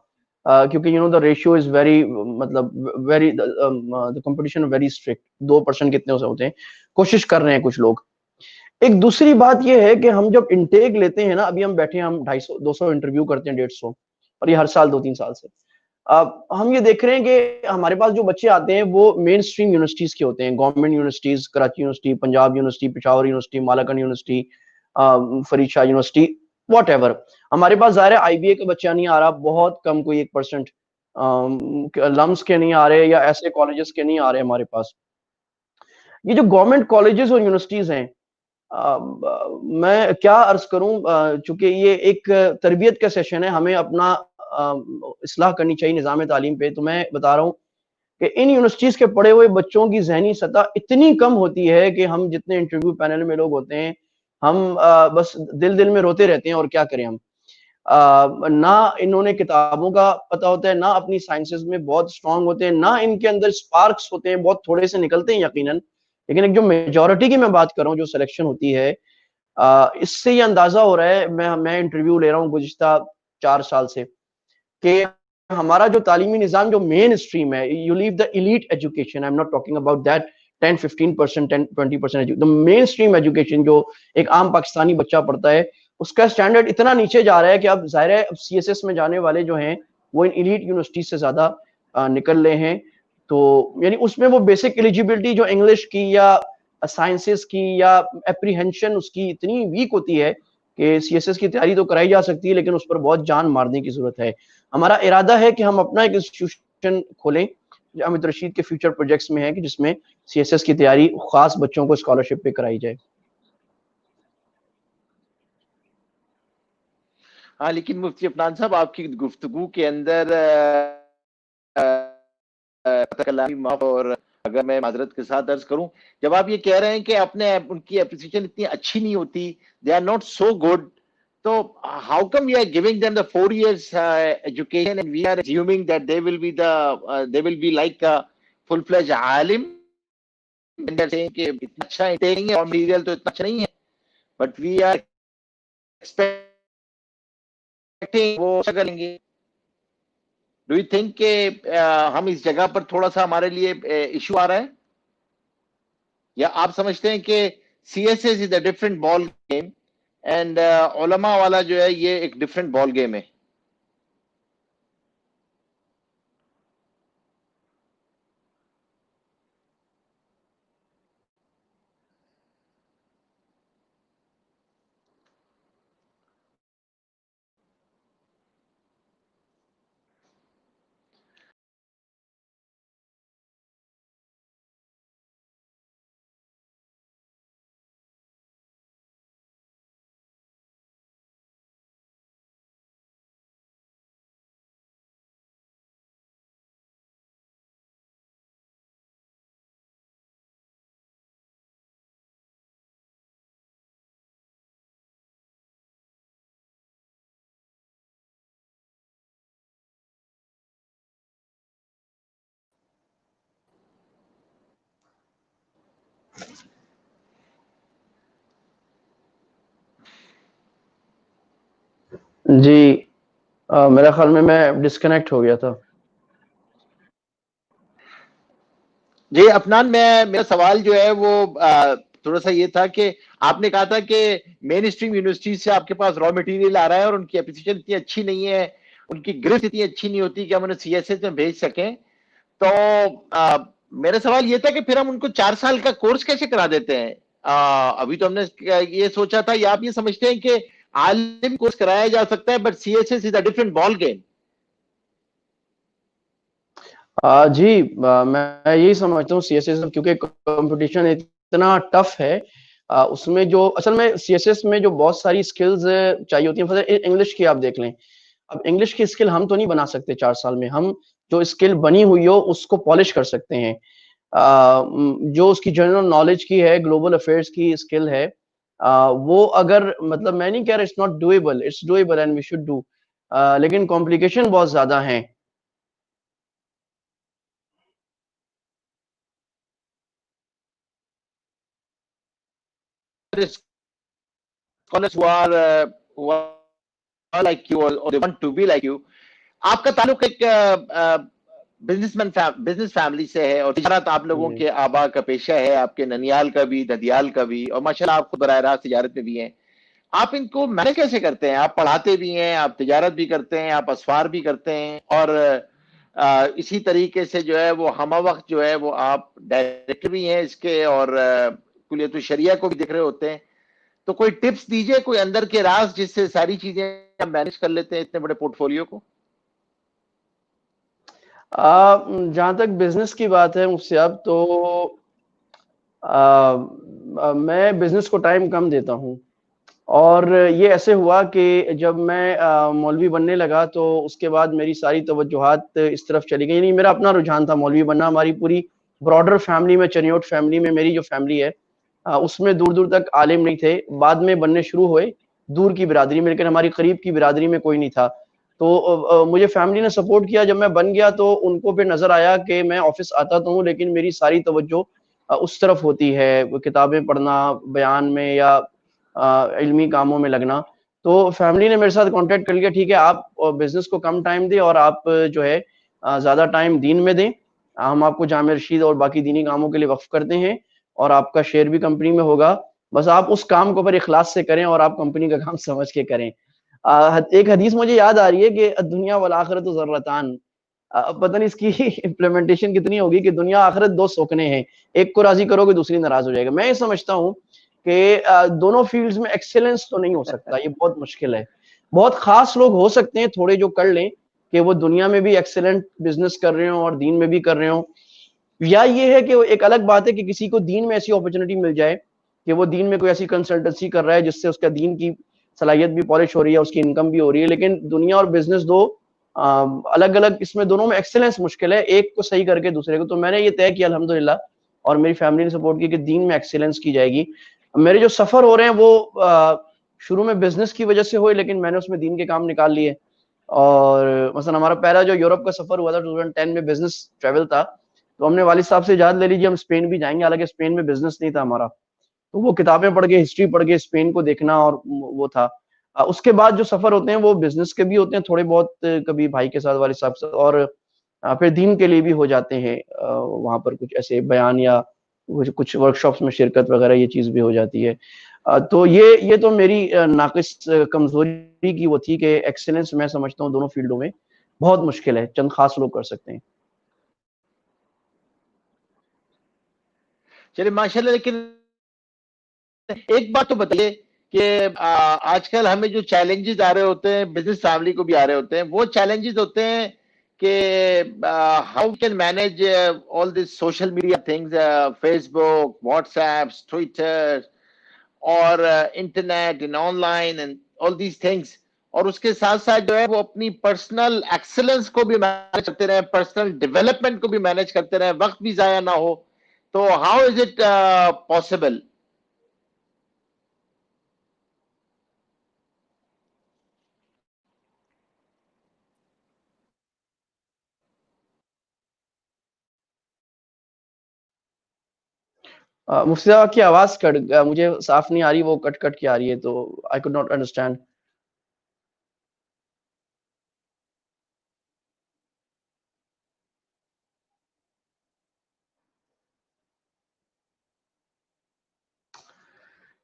کیونکہ you know the ratio is very, مطلب very, the competition very strict. 2% کتنے ہوتے ہیں, کوشش کر رہے ہیں کچھ لوگ. ایک دوسری بات یہ ہے کہ ہم جب انٹیک لیتے ہیں نا, ابھی ہم بیٹھے ہیں, ہم 250-200 انٹرویو کرتے ہیں, 150, اور یہ ہر سال 2-3 سال سے. ہم یہ دیکھ رہے ہیں کہ ہمارے پاس جو بچے آتے ہیں وہ مین اسٹریم یونیورسٹیز کے ہوتے ہیں, government universities, Karachi university, Punjab university, Peshawar university, Malakand university, Farid Shah university, what ever. ہمارے پاس ظاہر ہے آئی بی اے کا بچہ نہیں آ رہا, بہت کم, کوئی 1%, لمس کے نہیں آ رہے, یا ایسے کالجز کے نہیں آ رہے ہمارے پاس. یہ جو گورنمنٹ کالجز اور یونیورسٹیز ہیں, میں کیا عرض کروں, چونکہ یہ ایک تربیت کا سیشن ہے, ہمیں اپنا اصلاح کرنی چاہیے نظام تعلیم پہ. تو میں بتا رہا ہوں کہ ان یونیورسٹیز کے پڑھے ہوئے بچوں کی ذہنی سطح اتنی کم ہوتی ہے کہ ہم جتنے انٹرویو پینل میں لوگ ہوتے ہیں, ہم بس دل میں روتے رہتے ہیں, اور کیا کریں ہم. نہ انہوں نے کتابوں کا پتہ ہوتا ہے, نہ اپنی سائنسز میں بہت اسٹرانگ ہوتے ہیں, نہ ان کے اندر سپارکس ہوتے ہیں, بہت تھوڑے سے نکلتے ہیں یقیناً. لیکن ایک جو میجورٹی کی میں بات کر رہا ہوں, جو سلیکشن ہوتی ہے, اس سے یہ اندازہ ہو رہا ہے, میں انٹرویو لے رہا ہوں گزشتہ 4 سال سے, کہ ہمارا جو تعلیمی نظام جو مین اسٹریم ہے, you leave the elite education, I am not talking about that 10-15%, 10-20%, the mainstream education جو ایک عام پاکستانی بچہ پڑھتا ہے, اس کا اسٹینڈرڈ اتنا نیچے جا رہا ہے کہ اب ظاہر ہے سی ایس ایس میں جانے والے جو ہیں وہ ان ایلیٹ یونیورسٹی سے زیادہ نکل رہے ہیں. تو یعنی اس میں وہ بیسک ایلیجیبلٹی جو انگلش کی یا سائنسز کی یا اپریہنشن اس کی اتنی ویک ہوتی ہے کہ سی ایس ایس کی تیاری تو کرائی جا سکتی ہے, لیکن اس پر بہت جان مارنے کی ضرورت ہے. ہمارا ارادہ ہے کہ ہم اپنا ایک انسٹیٹیوشن کھولیں, امت رشید کے فیوچر پروجیکٹس میں ہے, کہ جس میں سی ایس ایس کی تیاری خاص بچوں کو اسکالرشپ پہ کرائی جائے. ہاں, لیکن مفتی عفنان صاحب آپ کی گفتگو کے اندر کلامی اور اگر میں معذرت کے ساتھ عرض کروں، جب آپ یہ کہہ رہے ہیں کہ اپنے ان کی اپریسیشن اتنی اچھی نہیں ہوتی، they are not so good, تو how come we are giving them the 4 years education and we are assuming that they will be like full fledged عالم، کہ اتنا اچھا نہیں ہے اور مٹیریل تو اتنا اچھا نہیں ہے، بٹ وی آر ایکسپیکٹنگ وہ اچھا کریں گے. ڈو یو تھنک کہ ہم اس جگہ پر تھوڑا سا ہمارے لیے ایشو آ رہا ہے، یا آپ سمجھتے ہیں کہ C S S is a different ball game and علماء والا جو ہے یہ ایک ڈفرنٹ بال گیم ہے؟ جی میرا خیال میں ڈسکنیکٹ ہو گیا تھا. جی افنان، میرا سوال جو ہے وہ تھوڑا سا یہ تھا کہ آپ نے کہا تھا کہ مین اسٹریم یونیورسٹی سے آپ کے پاس را مٹیریل آ رہا ہے اور ان کی اپریسیشن اتنی اچھی نہیں ہے، ان کی گرفت اتنی اچھی نہیں ہوتی کہ ہم انہیں سی ایس ایس میں بھیج سکیں. تو میرا سوال یہ تھا کہ پھر ہم ان کو 4 سال کا کورس کیسے کرا دیتے ہیں؟ ابھی تو ہم نے یہ سوچا تھا، یا آپ یہ سمجھتے ہیں کہ عالم کورس کرایا جا سکتا ہے but C S S is a different ball game? جی میں یہی سمجھتا ہوں سی ایس ایس کیونکہ کمپٹیشن اتنا ٹف ہے، اس میں جو اصل میں سی ایس ایس میں جو بہت ساری اسکلز چاہیے ہوتی ہیں. انگلش کی آپ دیکھ لیں، اب انگلش کی اسکل ہم تو نہیں بنا سکتے 4 سال میں، ہم جو اسکل بنی ہوئی ہو اس کو پالش کر سکتے ہیں. جو اس کی جنرل نالج کی ہے، گلوبل افیئرس کی اسکل ہے، وہ اگر مطلب میں نہیں کہہ رہا it's not doable, it's doable and we should do, لیکن کمپلیکیشن بہت زیادہ ہیں. scholars who are like you or they want to be like you. آپ کا تعلق ایک بزنس فیملی سے ہے اور تجارت آپ لوگوں کے آبا کا پیشہ ہے، آپ کے ننیال کا بھی، ددیال کا بھی، اور ماشاءاللہ آپ خود براہ راست تجارت میں بھی ہیں. آپ ان کو مینج کیسے کرتے ہیں؟ آپ پڑھاتے بھی ہیں، آپ تجارت بھی کرتے ہیں، آپ اسفار بھی کرتے ہیں، اور اسی طریقے سے جو ہے وہ ہمہ وقت جو ہے وہ آپ ڈائریکٹر بھی ہیں اس کے، اور کلیت الشریعہ کو بھی دیکھ رہے ہوتے ہیں. تو کوئی ٹپس دیجئے، کوئی اندر کے راز جس سے ساری چیزیں ہم مینج کر لیتے ہیں اتنے بڑے پورٹ فولیو کو. جہاں تک بزنس کی بات ہے مجھ سے، اب تو میں بزنس کو ٹائم کم دیتا ہوں، اور یہ ایسے ہوا کہ جب میں مولوی بننے لگا تو اس کے بعد میری ساری توجہات اس طرف چلی گئی. یعنی میرا اپنا رجحان تھا مولوی بننا. ہماری پوری براڈر فیملی میں، چنیوٹ فیملی میں، میری جو فیملی ہے اس میں دور دور تک عالم نہیں تھے. بعد میں بننے شروع ہوئے دور کی برادری میں، لیکن ہماری قریب کی برادری میں کوئی نہیں تھا. تو مجھے فیملی نے سپورٹ کیا. جب میں بن گیا تو ان کو پھر نظر آیا کہ میں آفس آتا تو ہوں لیکن میری ساری توجہ اس طرف ہوتی ہے، کتابیں پڑھنا، بیان میں یا علمی کاموں میں لگنا. تو فیملی نے میرے ساتھ کانٹیکٹ کر لیا، ٹھیک ہے آپ بزنس کو کم ٹائم دیں اور آپ جو ہے زیادہ ٹائم دین میں دیں، ہم آپ کو جامع رشید اور باقی دینی کاموں کے لیے وقف کرتے ہیں، اور آپ کا شیئر بھی کمپنی میں ہوگا، بس آپ اس کام کو پر اخلاص سے کریں اور آپ کمپنی کا کام سمجھ کے کریں. ایک حدیث مجھے یاد آ رہی ہے کہ دنیا والآخرت ضرتان، پتہ نہیں اس کی امپلیمنٹیشن کتنی ہوگی کہ دنیا آخرت 2 سوکنے ہیں، ایک کو راضی کرو گے دوسری ناراض ہو جائے گا. میں یہ سمجھتا ہوں کہ دونوں فیلڈز میں ایکسیلنس تو نہیں ہو سکتا، یہ بہت مشکل ہے. بہت خاص لوگ ہو سکتے ہیں تھوڑے جو کر لیں کہ وہ دنیا میں بھی ایکسیلنٹ بزنس کر رہے ہوں اور دین میں بھی کر رہے ہوں. یا یہ ہے کہ ایک الگ بات ہے کہ کسی کو دین میں ایسی اپرچونٹی مل جائے کہ وہ دین میں کوئی ایسی کنسلٹنسی کر رہا ہے جس سے اس کا دین کی صلاحیت بھی پالش ہو رہی ہے، اس کی انکم بھی ہو رہی ہے. لیکن دنیا اور بزنس 2 الگ الگ اس میں دونوں میں ایکسلنس مشکل ہے، ایک کو صحیح کر کے دوسرے کو. تو میں نے یہ طے کیا الحمدللہ، اور میری فیملی نے سپورٹ کی کہ دین میں ایکسلنس کی جائے گی. میرے جو سفر ہو رہے ہیں وہ شروع میں بزنس کی وجہ سے ہوئے، لیکن میں نے اس میں دین کے کام نکال لیے. اور مثلا ہمارا پہلا جو یورپ کا سفر ہوا تھا 2010 میں، بزنس ٹریول تھا، تو ہم نے والد صاحب سے اجازت لے لیجیے ہم اسپین بھی جائیں گے، حالانکہ اسپین میں بزنس نہیں تھا ہمارا. تو وہ کتابیں پڑھ کے، ہسٹری پڑھ کے اسپین کو دیکھنا اور وہ تھا. اس کے بعد جو سفر ہوتے ہیں وہ بزنس کے بھی ہوتے ہیں تھوڑے بہت، کبھی بھائی کے ساتھ، والد صاحب کے ساتھ، اور پھر دین کے لیے بھی ہو جاتے ہیں. وہاں پر کچھ ایسے بیان یا کچھ ورکشاپس میں شرکت وغیرہ، یہ چیز بھی ہو جاتی ہے. تو یہ تو میری ناقص کمزوری کی وہ تھی کہ ایکسلنس میں سمجھتا ہوں دونوں فیلڈوں میں بہت مشکل ہے، چند خاص لوگ کر سکتے ہیں. چلیے ماشاء اللہ. لیکن ایک بات تو بتائیے کہ آج کل ہمیں جو چیلنجز آ رہے ہوتے ہیں، بزنس فیملی کو بھی آ رہے ہوتے ہیں، وہ چیلنجز ہوتے ہیں کہ how can manage all this social media things, Facebook, WhatsApps, Twitter اور internet and online and all these things. اور اس کے ساتھ ساتھ جو ہے وہ اپنی پرسنل ایکسلنس کو بھی مینج کرتے رہے، پرسنل ڈیولپمنٹ کو بھی مینج کرتے رہے، وقت بھی ضائع نہ ہو. تو ہاؤ از اٹ پاسبل؟ مفتی صاحب کی آواز مجھے صاف نہیں آ رہی، وہ کٹ کٹ کے آ رہی ہے، تو آئی کوڈ ناٹ انڈرسٹینڈ.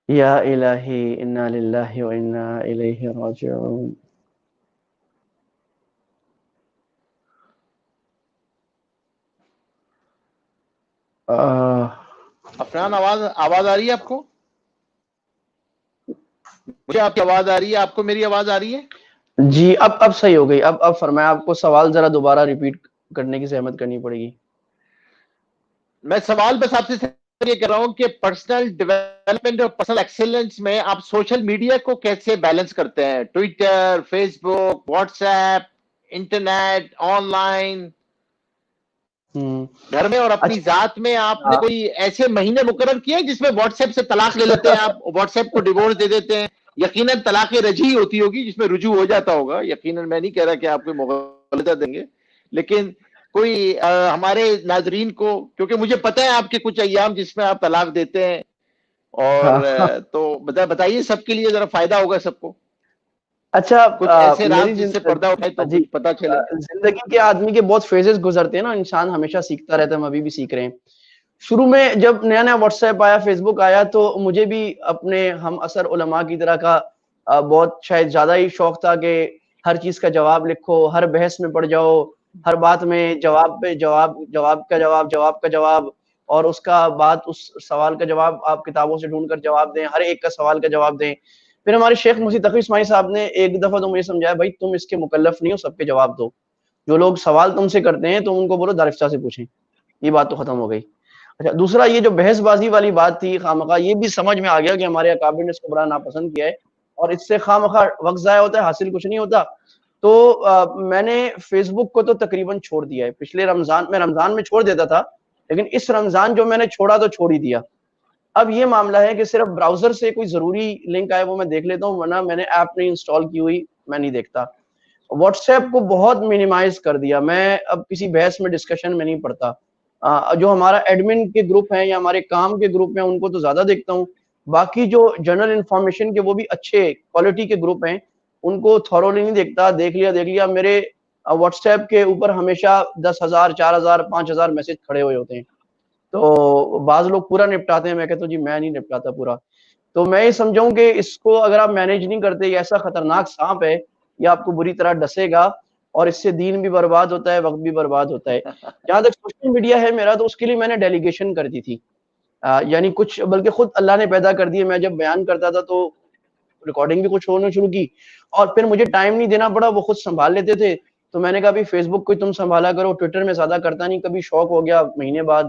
یا الہی انا للہ و انا الیہ راجعون. افنان آواز آ رہی ہے آپ کو؟ مجھے آپ کی آواز آ رہی ہے، آپ کو میری آواز آ رہی ہے؟ جی اب صحیح ہو گئی. اب فرمایا، آپ کو سوال ذرا دوبارہ ریپیٹ کرنے کی زحمت کرنی پڑے گی. میں سوال بس آپ سے یہ کر رہا ہوں کہ پرسنل ڈیولپمنٹ اور پرسنل ایکسیلنس میں آپ سوشل میڈیا کو کیسے بیلنس کرتے ہیں؟ Twitter, Facebook, WhatsApp, internet, online, گھر میں اور اپنی اچھا. ذات میں آپ نے کوئی ایسے مہینے مقرر کیے جس میں واٹس ایپ سے طلاق لے لیتے ہیں آپ، واٹس ایپ کو ڈیورس دے دیتے ہیں؟ یقیناً طلاق رجعی ہوتی ہوگی جس میں رجوع ہو جاتا ہوگا، یقیناً میں نہیں کہہ رہا کہ آپ کوئی مغالطہ دیں گے، لیکن کوئی ہمارے ناظرین کو، کیونکہ مجھے پتہ ہے آپ کے کچھ ایام جس میں آپ طلاق دیتے ہیں، اور تو بتائیے سب کے لیے ذرا فائدہ ہوگا سب کو. اچھا، کچھ ایسے راز میری جس سے پردہ اٹھائے تو جی، کچھ پتہ چلے. زندگی کے آدمی کے بہت فیزز گزرتے ہیں نا، انسان ہمیشہ سیکھتا رہتا ہے، ہم ابھی بھی سیکھ رہے ہیں. شروع میں جب نیا نیا واٹس ایپ آیا، فیس بک آیا، تو مجھے بھی اپنے ہم اثر علماء کی طرح کا بہت شاید زیادہ ہی شوق تھا کہ ہر چیز کا جواب لکھو، ہر بحث میں پڑ جاؤ، ہر بات میں جواب پہ جواب، جواب کا جواب، جواب کا جواب، اور اس کا بعد اس سوال کا جواب آپ کتابوں سے ڈھونڈ کر جواب دیں، ہر ایک کا سوال کا جواب دیں. پھر ہمارے شیخ مفتی تقی اسماعیل صاحب نے ایک دفعہ تو مجھے سمجھایا، بھائی تم اس کے مکلف نہیں ہو، سب کے جواب دو. جو لوگ سوال تم سے کرتے ہیں تم ان کو بولو دارفتہ سے پوچھیں. یہ بات تو ختم ہو گئی. اچھا، دوسرا یہ جو بحث بازی والی بات تھی خواہ یہ بھی سمجھ میں آ گیا کہ ہمارے اکابر نے اس کو بڑا ناپسند کیا ہے، اور اس سے خواہ وقت ضائع ہوتا ہے، حاصل کچھ نہیں ہوتا. تو میں نے فیس بک کو تو تقریباً چھوڑ دیا ہے. پچھلے رمضان میں چھوڑ دیتا تھا، لیکن اس رمضان جو میں نے چھوڑا تو چھوڑ ہی دیا. اب یہ معاملہ ہے کہ صرف براؤزر سے کوئی ضروری لنک آئے وہ میں دیکھ لیتا ہوں، ورنہ میں نے ایپ نہیں انسٹال کی ہوئی، میں نہیں دیکھتا. واٹس ایپ کو بہت مینیمائز کر دیا. میں اب کسی بحث میں ڈسکشن میں نہیں پڑتا. جو ہمارا ایڈمن کے گروپ ہیں یا ہمارے کام کے گروپ ہیں ان کو تو زیادہ دیکھتا ہوں. باقی جو جنرل انفارمیشن کے وہ بھی اچھے کوالٹی کے گروپ ہیں ان کو تھورولی نہیں دیکھتا. دیکھ لیا. میرے واٹس ایپ کے اوپر ہمیشہ 10,000 4,000 5,000 میسج کھڑے ہوئے ہوتے ہیں. تو بعض لوگ پورا نپٹاتے ہیں، میں کہتا ہوں جی میں نہیں نپٹاتا پورا. تو میں یہ سمجھاؤں کہ اس کو اگر آپ مینیج نہیں کرتے، یہ ایسا خطرناک سانپ ہے، یہ آپ کو بری طرح ڈسے گا، اور اس سے دین بھی برباد ہوتا ہے، وقت بھی برباد ہوتا ہے. جہاں تک سوشل میڈیا ہے میرا، تو اس کے لیے میں نے ڈیلیگیشن کر دی تھی. یعنی کچھ بلکہ خود اللہ نے پیدا کر دیے. میں جب بیان کرتا تھا تو ریکارڈنگ بھی کچھ ہونے شروع کی، اور پھر مجھے ٹائم نہیں دینا پڑا، وہ خود سنبھال لیتے تھے. تو میں نے کہا بھی فیس بک کو تم سنبھالا کرو، ٹویٹر میں زیادہ کرتا نہیں. کبھی شوق ہو گیا، مہینے بعد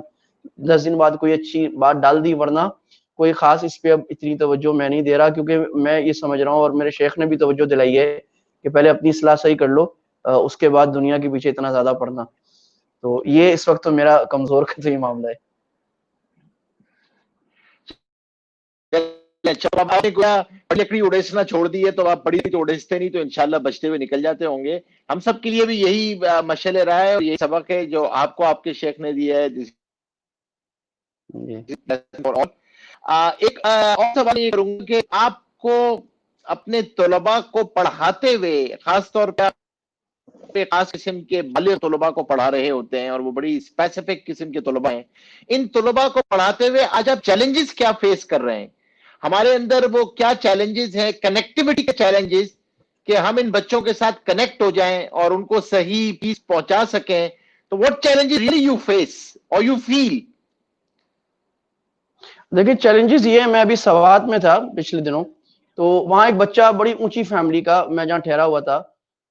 10 دن بعد کوئی اچھی بات ڈال دی، ورنہ کوئی خاص اس پہ اب اتنی توجہ میں نہیں دے رہا. کیونکہ میں یہ سمجھ رہا ہوں، اور میرے شیخ نے بھی توجہ دلائی ہے کہ پہلے اپنی اصلاح صحیح کر لو، اس کے بعد دنیا کے پیچھے اتنا زیادہ پڑھنا. تو یہ اس وقت تو میرا کمزور کا تو یہ معاملہ ہے. اچھا اب آپ نے لکڑی اڑیسنا چھوڑ دی ہے تو آپ بڑی تو اڑیستے نہیں تو انشاءاللہ بچتے ہوئے نکل جاتے ہوں گے. ہم سب کے لیے بھی یہی مشعل راہ ہے اور یہی سبق ہے جو آپ کو آپ کے شیخ نے دیا ہے. ایک اور سوال یہ کروں گا کہ آپ کو اپنے طلباء کو پڑھاتے ہوئے خاص طور پہ خاص قسم کے بالغ طلباء کو پڑھا رہے ہوتے ہیں اور وہ بڑی اسپیسیفک قسم کے طلباء ہیں, ان طلباء کو پڑھاتے ہوئے آج آپ چیلنجز کیا فیس کر رہے ہیں؟ ہمارے اندر وہ کیا چیلنجز ہیں, کنیکٹیوٹی کے چیلنجز, کہ ہم ان بچوں کے ساتھ کنیکٹ ہو جائیں اور ان کو صحیح پیس پہنچا سکیں. تو what challenges really you face or you feel؟ دیکھیں چیلنجز یہ ہے, میں ابھی سوات میں تھا پچھلے دنوں, تو وہاں ایک بچہ بڑی اونچی فیملی کا, میں جہاں ٹھہرا ہوا تھا,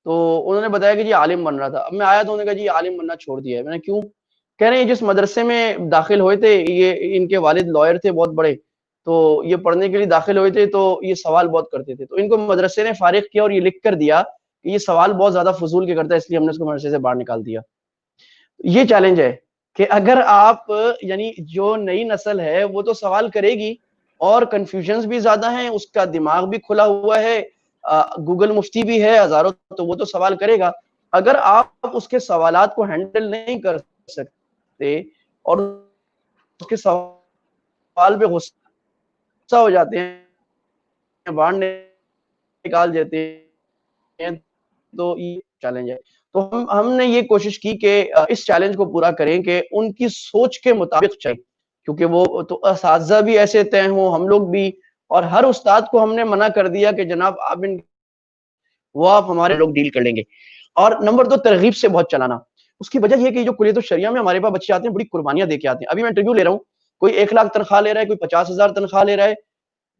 تو انہوں نے بتایا کہ جی عالم بن رہا تھا. اب میں آیا تو انہوں نے کہا جی عالم بننا چھوڑ دیا ہے. میں نے کیوں؟ کہہ رہے ہیں جس مدرسے میں داخل ہوئے تھے, یہ ان کے والد لائر تھے بہت بڑے, تو یہ پڑھنے کے لیے داخل ہوئے تھے, تو یہ سوال بہت کرتے تھے, تو ان کو مدرسے نے فارغ کیا اور یہ لکھ کر دیا کہ یہ سوال بہت زیادہ فضول کے کرتا ہے, اس لیے ہم نے اس کو مدرسے سے باہر نکال دیا. یہ چیلنج ہے کہ اگر آپ یعنی جو نئی نسل ہے وہ تو سوال کرے گی, اور کنفیوژنز بھی زیادہ ہیں, اس کا دماغ بھی کھلا ہوا ہے, گوگل مفتی بھی ہے ہزاروں, تو وہ تو سوال کرے گا. اگر آپ اس کے سوالات کو ہینڈل نہیں کر سکتے اور اس کے سوال پہ غصہ ہو جاتے ہیں, باہر نکال دیتے ہیں, تو یہ چیلنج ہے. تو ہم نے یہ کوشش کی کہ اس چیلنج کو پورا کریں کہ ان کی سوچ کے مطابق چلیں, کیونکہ وہ تو اساتذہ بھی ایسے طے ہوں, ہم لوگ بھی, اور ہر استاد کو ہم نے منع کر دیا کہ جناب آپ ہمارے لوگ ڈیل کر لیں گے. اور نمبر 2, ترغیب سے بہت چلانا. اس کی وجہ یہ کہ جو کلیت الشریعہ میں ہمارے پاس بچے آتے ہیں بڑی قربانیاں دے کے آتے ہیں. ابھی میں انٹرویو لے رہا ہوں, کوئی 1 لاکھ تنخواہ لے رہا ہے, کوئی 50,000 تنخواہ لے رہا ہے,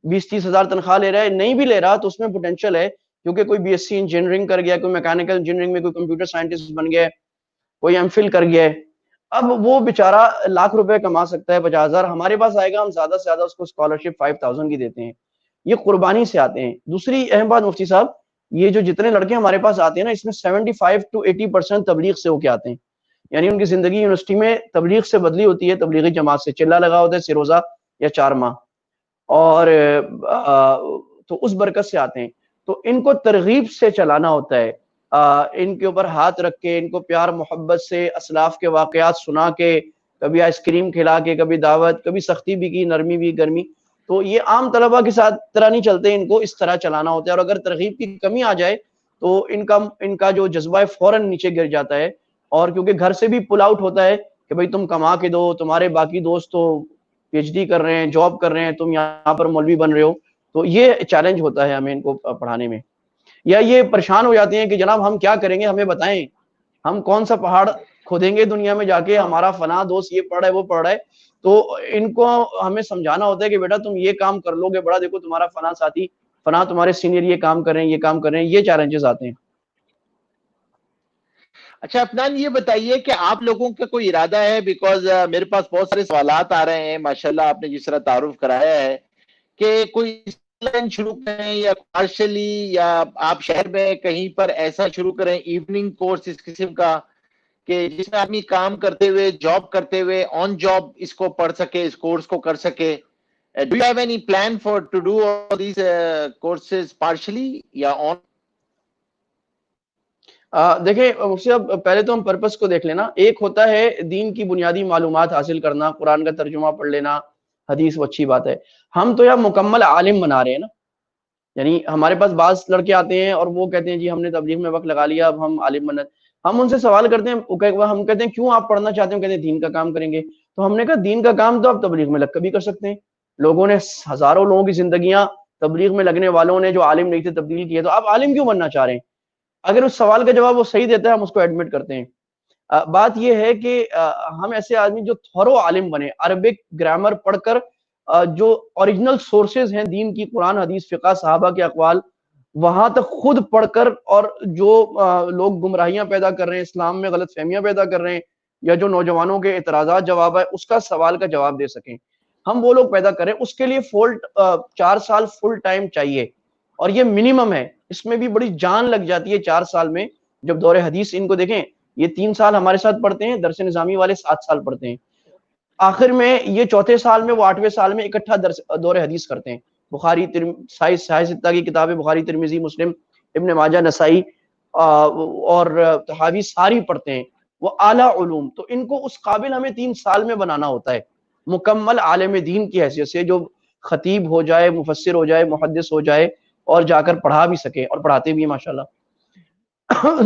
20-30 ہزار تنخواہ لے رہا ہے, نہیں بھی لے رہا تو اس میں پوٹینشیل ہے, کیونکہ کوئی بی ایس سی انجینئرنگ کر گیا, کوئی میکینیکل انجینئرنگ میں, کوئی کمپیوٹر سائنٹسٹ بن گیا, کوئی ایم فل کر گیا ہے. اب وہ بیچارہ لاکھ روپے کما سکتا ہے, 50,000 ہمارے پاس آئے گا, ہم زیادہ سے زیادہ اس کو اسکالرشپ 5,000 کی دیتے ہیں. یہ قربانی سے آتے ہیں. دوسری اہم بات مفتی صاحب, یہ جو جتنے لڑکے ہمارے پاس آتے ہیں نا, اس میں 75 to 80% تبلیغ سے ہو کے آتے ہیں. یعنی ان کی زندگی یونیورسٹی میں تبلیغ سے بدلی ہوتی ہے, تبلیغی جماعت سے چلا لگا ہوتا ہے سروزہ یا 4 ماہ, اور تو اس برکت سے آتے ہیں. تو ان کو ترغیب سے چلانا ہوتا ہے, ان کے اوپر ہاتھ رکھ کے, ان کو پیار محبت سے اسلاف کے واقعات سنا کے, کبھی آئس کریم کھلا کے, کبھی دعوت, کبھی سختی بھی کی, نرمی بھی, گرمی. تو یہ عام طلبہ کے ساتھ طرح نہیں چلتے, ان کو اس طرح چلانا ہوتا ہے. اور اگر ترغیب کی کمی آ جائے تو ان کا جو جذبہ ہے فوراً نیچے گر جاتا ہے. اور کیونکہ گھر سے بھی پل آؤٹ ہوتا ہے کہ بھائی تم کما کے دو, تمہارے باقی دوست تو پی ایچ ڈی کر رہے ہیں, جاب کر رہے ہیں, تم یہاں پر مولوی بن رہے ہو. تو یہ چیلنج ہوتا ہے ہمیں ان کو پڑھانے میں. یا یہ پریشان ہو جاتے ہیں کہ جناب ہم کیا کریں گے, ہمیں بتائیں, ہم کون سا پہاڑ کھودیں گے دنیا میں جا کے, ہمارا فلاں دوست یہ پڑھ رہا ہے, وہ پڑھ رہا ہے. تو ان کو ہمیں سمجھانا ہوتا ہے کہ بیٹا تم یہ کام کر لو گے, بڑا دیکھو تمہارا فلاں ساتھی, فلاں تمہارے سینئر یہ کام کر رہے ہیں, یہ کام کر رہے ہیں. یہ چیلنجز آتے ہیں. اچھا عدنان, یہ بتائیے کہ آپ لوگوں کا کوئی ارادہ ہے, بیکاز میرے پاس بہت سارے سوالات آ رہے ہیں, ماشاءاللہ آپ نے جس طرح تعارف کرایا ہے, کہ کوئی شروع کریں یا پارشلی, یا آپ شہر میں کہیں پر ایسا شروع کریں ایوننگ کورس اس قسم کا, کہ جس میں آدمی کام کرتے ہوئے, جاب کرتے ہوئے, آن جاب اس کو پڑھ سکے, اس کورس کو کر سکے. Do you have any plan to do all these courses partially یا on؟ دیکھیں مفتی صاحب, پہلے تو ہم پرپس کو دیکھ لینا. ایک ہوتا ہے دین کی بنیادی معلومات حاصل کرنا, قرآن کا ترجمہ پڑھ لینا, حدیث, وہ اچھی بات ہے. ہم تو یار مکمل عالم بنا رہے ہیں نا. یعنی ہمارے پاس بعض لڑکے آتے ہیں اور وہ کہتے ہیں جی ہم نے تبلیغ میں وقت لگا لیا, اب ہم عالم بننا. ہم ان سے سوال کرتے ہیں, ہم کہتے ہیں کیوں آپ پڑھنا چاہتے ہیں, کہتے ہیں دین کا کام کریں گے. تو ہم نے کہا دین کا کام تو آپ تبلیغ میں لگ کر بھی کر سکتے ہیں. لوگوں نے, ہزاروں لوگوں کی زندگیاں تبلیغ میں لگنے والوں نے جو عالم نہیں تھے تبدیل کیے, تو آپ عالم کیوں بننا چاہ رہے ہیں؟ اگر اس سوال کا جواب وہ صحیح دیتا ہے, ہم اس کو ایڈمٹ کرتے ہیں. بات یہ ہے کہ ہم ایسے آدمی جو تھورو عالم بنے, عربک گرامر پڑھ کر, جو اوریجنل سورسز ہیں دین کی, قرآن, حدیث, فقہ, صحابہ کے اقوال, وہاں تک خود پڑھ کر, اور جو لوگ گمراہیاں پیدا کر رہے ہیں, اسلام میں غلط فہمیاں پیدا کر رہے ہیں, یا جو نوجوانوں کے اعتراضات جواب ہے, اس کا سوال کا جواب دے سکیں. ہم وہ لوگ پیدا کریں. اس کے لیے 4 سال فل ٹائم چاہیے, اور یہ منیمم ہے. اس میں بھی بڑی جان لگ جاتی ہے 4 سال میں, جب دور حدیث ان کو دیکھیں، یہ 3 سال ہمارے ساتھ پڑھتے ہیں، درس نظامی والے 7 سال پڑھتے ہیں، آخر میں یہ چوتھے سال میں وہ 8ویں سال میں اکٹھا دور حدیث کرتے ہیں. بخاری صحیح ستہ کی کتابیں، بخاری، ترمذی، مسلم، ابن ماجہ، نسائی اور تحاوی ساری پڑھتے ہیں. وہ اعلیٰ علوم، تو ان کو اس قابل ہمیں 3 سال میں بنانا ہوتا ہے، مکمل عالم دین کی حیثیت سے، جو خطیب ہو جائے، مفسر ہو جائے، محدث ہو جائے اور جا کر پڑھا بھی سکے، اور پڑھاتے بھی ہیں ماشاءاللہ.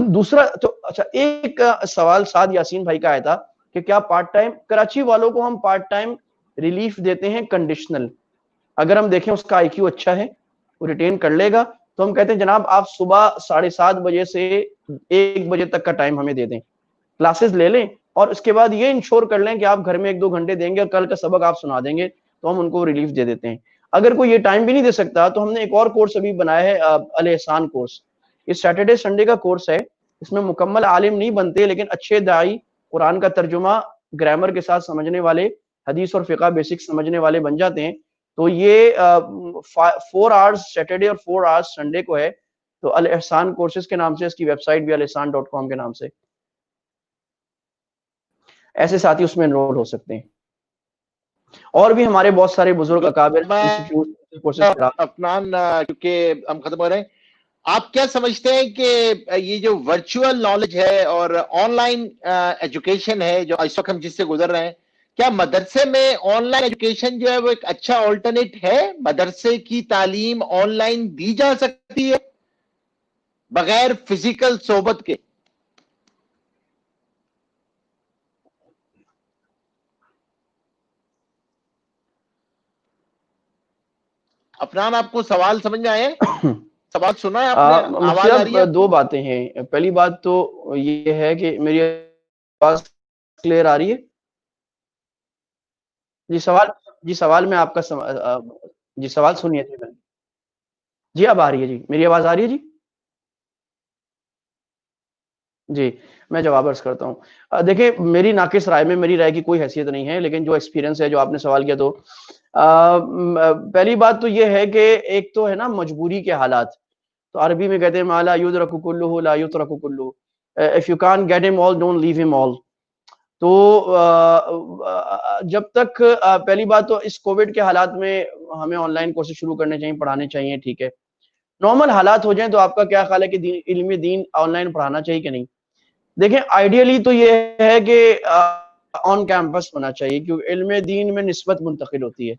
دوسرا تو اچھا، ایک سوال سعد یاسین بھائی کا آیا تھا کہ کیا پارٹ ٹائم، کراچی والوں کو ہم پارٹ ٹائم ریلیف دیتے ہیں کنڈیشنل. اگر ہم دیکھیں اس کا آئی کیو اچھا ہے، وہ ریٹین کر لے گا، تو ہم کہتے ہیں جناب آپ صبح 7:30 بجے سے 1 بجے تک کا ٹائم ہمیں دے دیں، کلاسز لے لیں، اور اس کے بعد یہ انشور کر لیں کہ آپ گھر میں 1-2 گھنٹے دیں گے اور کل کا سبق آپ سنا دیں گے، تو ہم ان کو ریلیف دے دیتے ہیں. اگر کوئی یہ ٹائم بھی نہیں دے سکتا تو ہم نے ایک اور کورس ابھی بنایا ہے، الاحسان کورس. یہ سیٹرڈے سنڈے کا کورس ہے. اس میں مکمل عالم نہیں بنتے، لیکن اچھے داعی، قرآن کا ترجمہ گرامر کے ساتھ سمجھنے والے، حدیث اور فقہ بیسک سمجھنے والے بن جاتے ہیں. تو یہ 4 آورز سیٹرڈے اور 4 آورز سنڈے کو ہے. تو الاحسان کورسز کے نام سے اس کی ویب سائٹ بھی الاحسان.com کے نام سے، ایسے ساتھی اس میں انرول ہو سکتے ہیں. اور بھی ہمارے بہت سارے بزرگ اکابر انسٹیٹیوٹ کورسز. افنان، کیونکہ ہم ختم ہو رہے ہیں، آپ کیا سمجھتے ہیں کہ یہ جو ورچوئل نالج ہے اور آن لائن ایجوکیشن ہے جو اس وقت ہم جس سے گزر رہے ہیں، کیا مدرسے میں آن لائن ایجوکیشن جو ہے وہ ایک اچھا آلٹرنیٹ ہے؟ مدرسے کی تعلیم آن لائن دی جا سکتی ہے بغیر فزیکل صحبت کے؟ افنان، آپ کو سوال سمجھ میں آئے؟ سوال سنا ہے آپ نے؟ آواز آ رہی ہے؟ 2 باتیں ہیں. پہلی بات تو یہ ہے کہ میری آواز کلیئر آ رہی ہے؟ جی سوال میں آپ کا جی سوال سنیے تھے. جی اب آ رہی ہے؟ جی میری آواز آ رہی ہے؟ جی جی میں جواب عرض کرتا ہوں. دیکھیں، میری ناقص رائے میں میری رائے کی کوئی حیثیت نہیں ہے، لیکن جو ایکسپیرینس ہے، جو آپ نے سوال کیا، تو پہلی بات تو یہ ہے کہ ایک تو ہے نا مجبوری کے حالات. تو عربی میں کہتے ہیں ما لا یدرک کلہ لا یترک کلہ، if you can't get him all don't leave him all. تو جب تک پہلی بات تو اس کووڈ کے حالات میں ہمیں آن لائن کورسز شروع کرنے چاہیے، پڑھانے چاہیے، ٹھیک ہے. نارمل حالات ہو جائیں تو آپ کا کیا خیال ہے کہ علم دین آن لائن پڑھانا چاہیے کہ نہیں؟ دیکھیں، آئیڈیلی تو یہ ہے کہ آن کیمپس ہونا چاہیے، کیونکہ علم دین میں نسبت منتقل ہوتی ہے.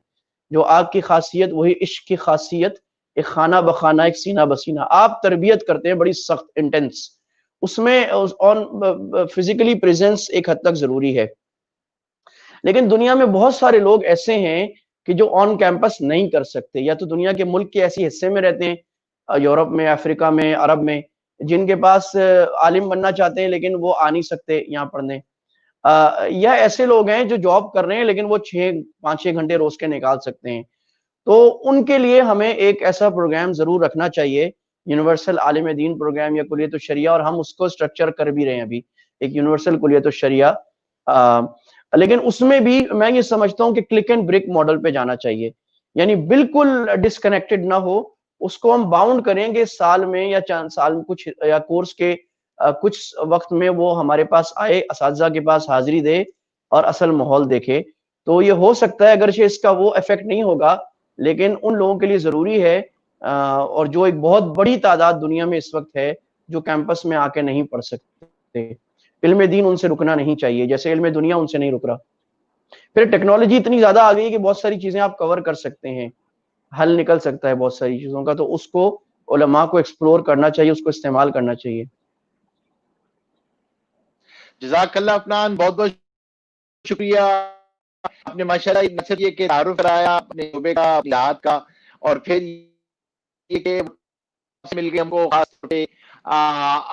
جو آگ کی خاصیت وہی عشق کی خاصیت، ایک خانہ بخانہ ایک سینہ بسینہ. آپ تربیت کرتے ہیں بڑی سخت، انٹینس، اس میں فزیکلی پریزنس ایک حد تک ضروری ہے. لیکن دنیا میں بہت سارے لوگ ایسے ہیں کہ جو آن کیمپس نہیں کر سکتے، یا تو دنیا کے ملک کے ایسی حصے میں رہتے ہیں، یورپ میں، افریقہ میں، عرب میں، جن کے پاس عالم بننا چاہتے ہیں لیکن وہ آ نہیں سکتے یہاں پڑھنے، یا ایسے لوگ ہیں جو جاب کر رہے ہیں لیکن وہ 5-6 گھنٹے روز کے نکال سکتے ہیں. تو ان کے لیے ہمیں ایک ایسا پروگرام ضرور رکھنا چاہیے، یونیورسل عالم دین پروگرام یا کلیت الشریعہ، اور ہم اس کو سٹرکچر کر بھی رہے ہیں ابھی، ایک یونیورسل کلیت الشریعہ. لیکن اس میں بھی میں یہ سمجھتا ہوں کہ کلک اینڈ بریک ماڈل پہ جانا چاہیے، یعنی بالکل ڈسکنیکٹڈ نہ ہو. اس کو ہم باؤنڈ کریں گے سال میں یا چند سال میں، کچھ یا کورس کے کچھ وقت میں وہ ہمارے پاس آئے، اساتذہ کے پاس حاضری دے اور اصل ماحول دیکھے. تو یہ ہو سکتا ہے، اگرچہ اس کا وہ ایفیکٹ نہیں ہوگا، لیکن ان لوگوں کے لیے ضروری ہے، اور جو ایک بہت بڑی تعداد دنیا میں اس وقت ہے جو کیمپس میں آ کے نہیں پڑھ سکتے. علم دین ان سے رکنا نہیں چاہیے جیسے علم دنیا ان سے نہیں رک رہا. پھر ٹیکنالوجی اتنی زیادہ آ گئی ہے کہ بہت ساری چیزیں آپ کور کر سکتے ہیں، حل نکل سکتا ہے بہت ساری چیزوں کا، تو اس کو علماء کو ایکسپلور کرنا چاہیے، اس کو استعمال کرنا چاہیے. جزاک اللہ افنان، بہت بہت شکریہ. آپ نے ماشاءاللہ نہ صرف یہ کہ تعارف کرایا اپنے شعبے کا، اپنی ذات کا، اور پھر یہ کہ مل کے ہم کو خاص طور پہ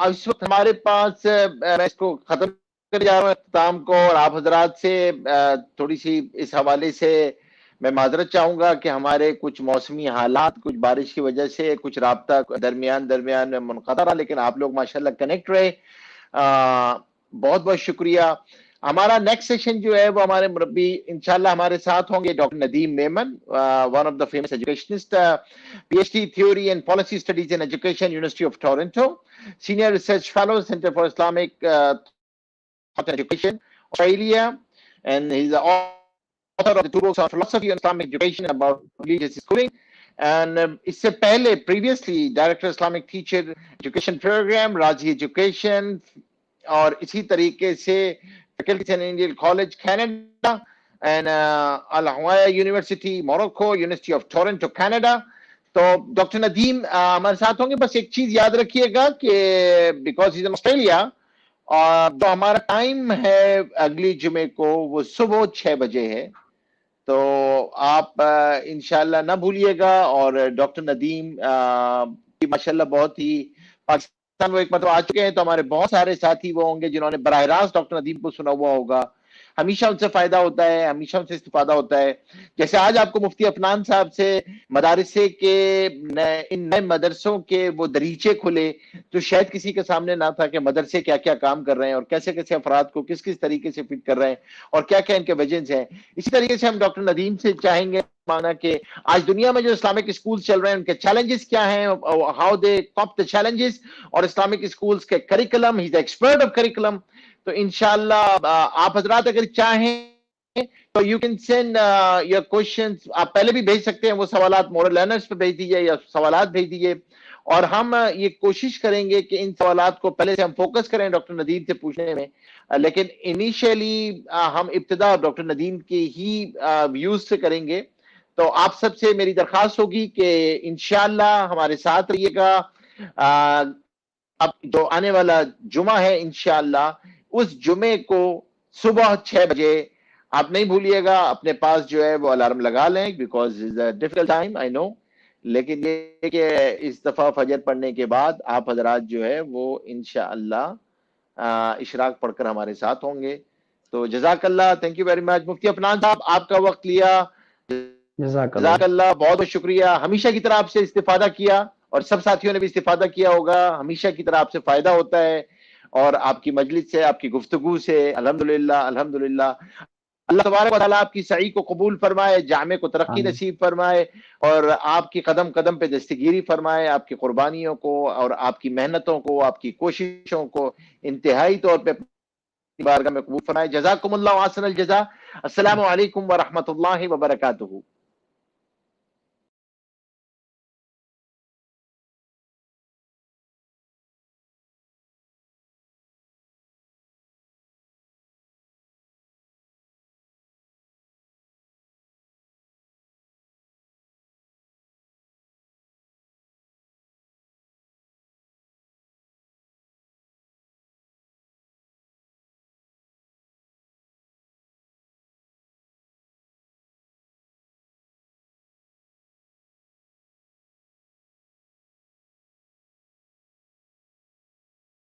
اس وقت ہمارے پاس، میں اس کو ختم کرنے جا رہا ہوں اختتام کو، اور آپ حضرات سے تھوڑی سی اس حوالے سے میں معذرت چاہوں گا کہ ہمارے کچھ موسمی حالات، کچھ بارش کی وجہ سے کچھ رابطہ درمیان میں منقطع رہا، لیکن آپ لوگ ماشاءاللہ کنیکٹ رہے. بہت بہت شکریہ. ہمارا نیکسٹ سیشن جو ہے وہ ہمارے مربی انشاءاللہ ہمارے ساتھ ہوں گے doctor Nadeem Memon, one of the famous educationist, P H D theory and policy studies in education, university of Toronto, senior research fellow, centre for Islamic education, Australia, and he's the author of the two books on philosophy and Islamic education about religious schooling. And اس سے پہلے previously director Islamic teacher education program, Raji Education, اور اسی طریقے سے faculty in Indian College Canada and Al Hawaya University Morocco, University of Toronto Canada. تو doctor Nadeem ہمارے ساتھ ہوں گے. بس ایک چیز یاد رکھیے گا کہ بیکاز از ان آسٹریلیا, اور تو ہمارا ٹائم ہے اگلی جمعے کو وہ صبح 6 بجے ہے, تو آپ انشاءاللہ نہ بھولیے گا. اور ڈاکٹر ندیم ماشاءاللہ بہت ہی پاکستان وہ ایک مرتبہ آ چکے ہیں, تو ہمارے بہت سارے ساتھی وہ ہوں گے جنہوں نے براہ راست ڈاکٹر ندیم کو سنا ہوا ہوگا. ہمیشہ ان سے فائدہ ہوتا ہے, ہمیشہ ان سے استفادہ ہوتا ہے. جیسے آج آپ کو مفتی عفنان صاحب سے مدارسے کے ان نئے مدرسوں کے وہ دریچے کھلے تو شاید کسی کے سامنے نہ تھا کہ مدرسے کیا کیا کام کر رہے ہیں اور کیسے کیسے افراد کو کس کس طریقے سے فٹ کر رہے ہیں اور کیا کیا ان کے ویژنز ہیں. اسی طریقے سے ہم ڈاکٹر ندیم سے چاہیں گے مانا کہ آج دنیا میں جو اسلامک اسکولز چل رہے ہیں ان کے چیلنجز کیا ہیں, ہاؤ دے کاپ دا چیلنجز, اور اسلامک اسکولز کے curriculum, he is expert of curriculum. تو انشاءاللہ آپ حضرات اگر چاہیں تو you can send your questions, آپ پہلے بھی بھیج سکتے ہیں وہ سوالات مورل لرنرز پہ بھیج دیجیے یا سوالات بھیج دیجیے, اور ہم یہ کوشش کریں گے کہ ان سوالات کو پہلے سے ہم فوکس کریں ڈاکٹر ندیم سے پوچھنے میں, لیکن انیشیلی ہم ابتدا ڈاکٹر ندیم کے ہی ویوز سے کریں گے. تو آپ سب سے میری درخواست ہوگی کہ انشاءاللہ ہمارے ساتھ رہیے گا. اب جو آنے والا جمعہ ہے انشاءاللہ اس جمعے کو صبح 6 بجے آپ نہیں بھولیے گا, اپنے پاس جو ہے وہ الارم لگا لیں, because is a difficult time I know, لیکن یہ کہ اس دفعہ فجر پڑھنے کے بعد آپ حضرات جو ہے وہ انشاءاللہ اشراق پڑھ کر ہمارے ساتھ ہوں گے. تو جزاک اللہ, تھینک یو ویری مچ. مفتی عفنان صاحب آپ کا وقت لیا, جزاک جزاک اللہ, بہت بہت شکریہ. ہمیشہ کی طرح آپ سے استفادہ کیا اور سب ساتھیوں نے بھی استفادہ کیا ہوگا. ہمیشہ کی طرح آپ سے فائدہ ہوتا ہے اور آپ کی مجلس سے, آپ کی گفتگو سے الحمدللہ الحمدللہ. اللہ تبارک و تعالیٰ آپ کی سعی کو قبول فرمائے, جامع کو ترقی نصیب فرمائے, اور آپ کی قدم قدم پہ دستگیری فرمائے, آپ کی قربانیوں کو اور آپ کی محنتوں کو, آپ کی کوششوں کو انتہائی طور پہ بارگاہ میں قبول فرمائے. جزاکم اللہ احسن الجزا. السلام علیکم ورحمۃ اللہ وبرکاتہ.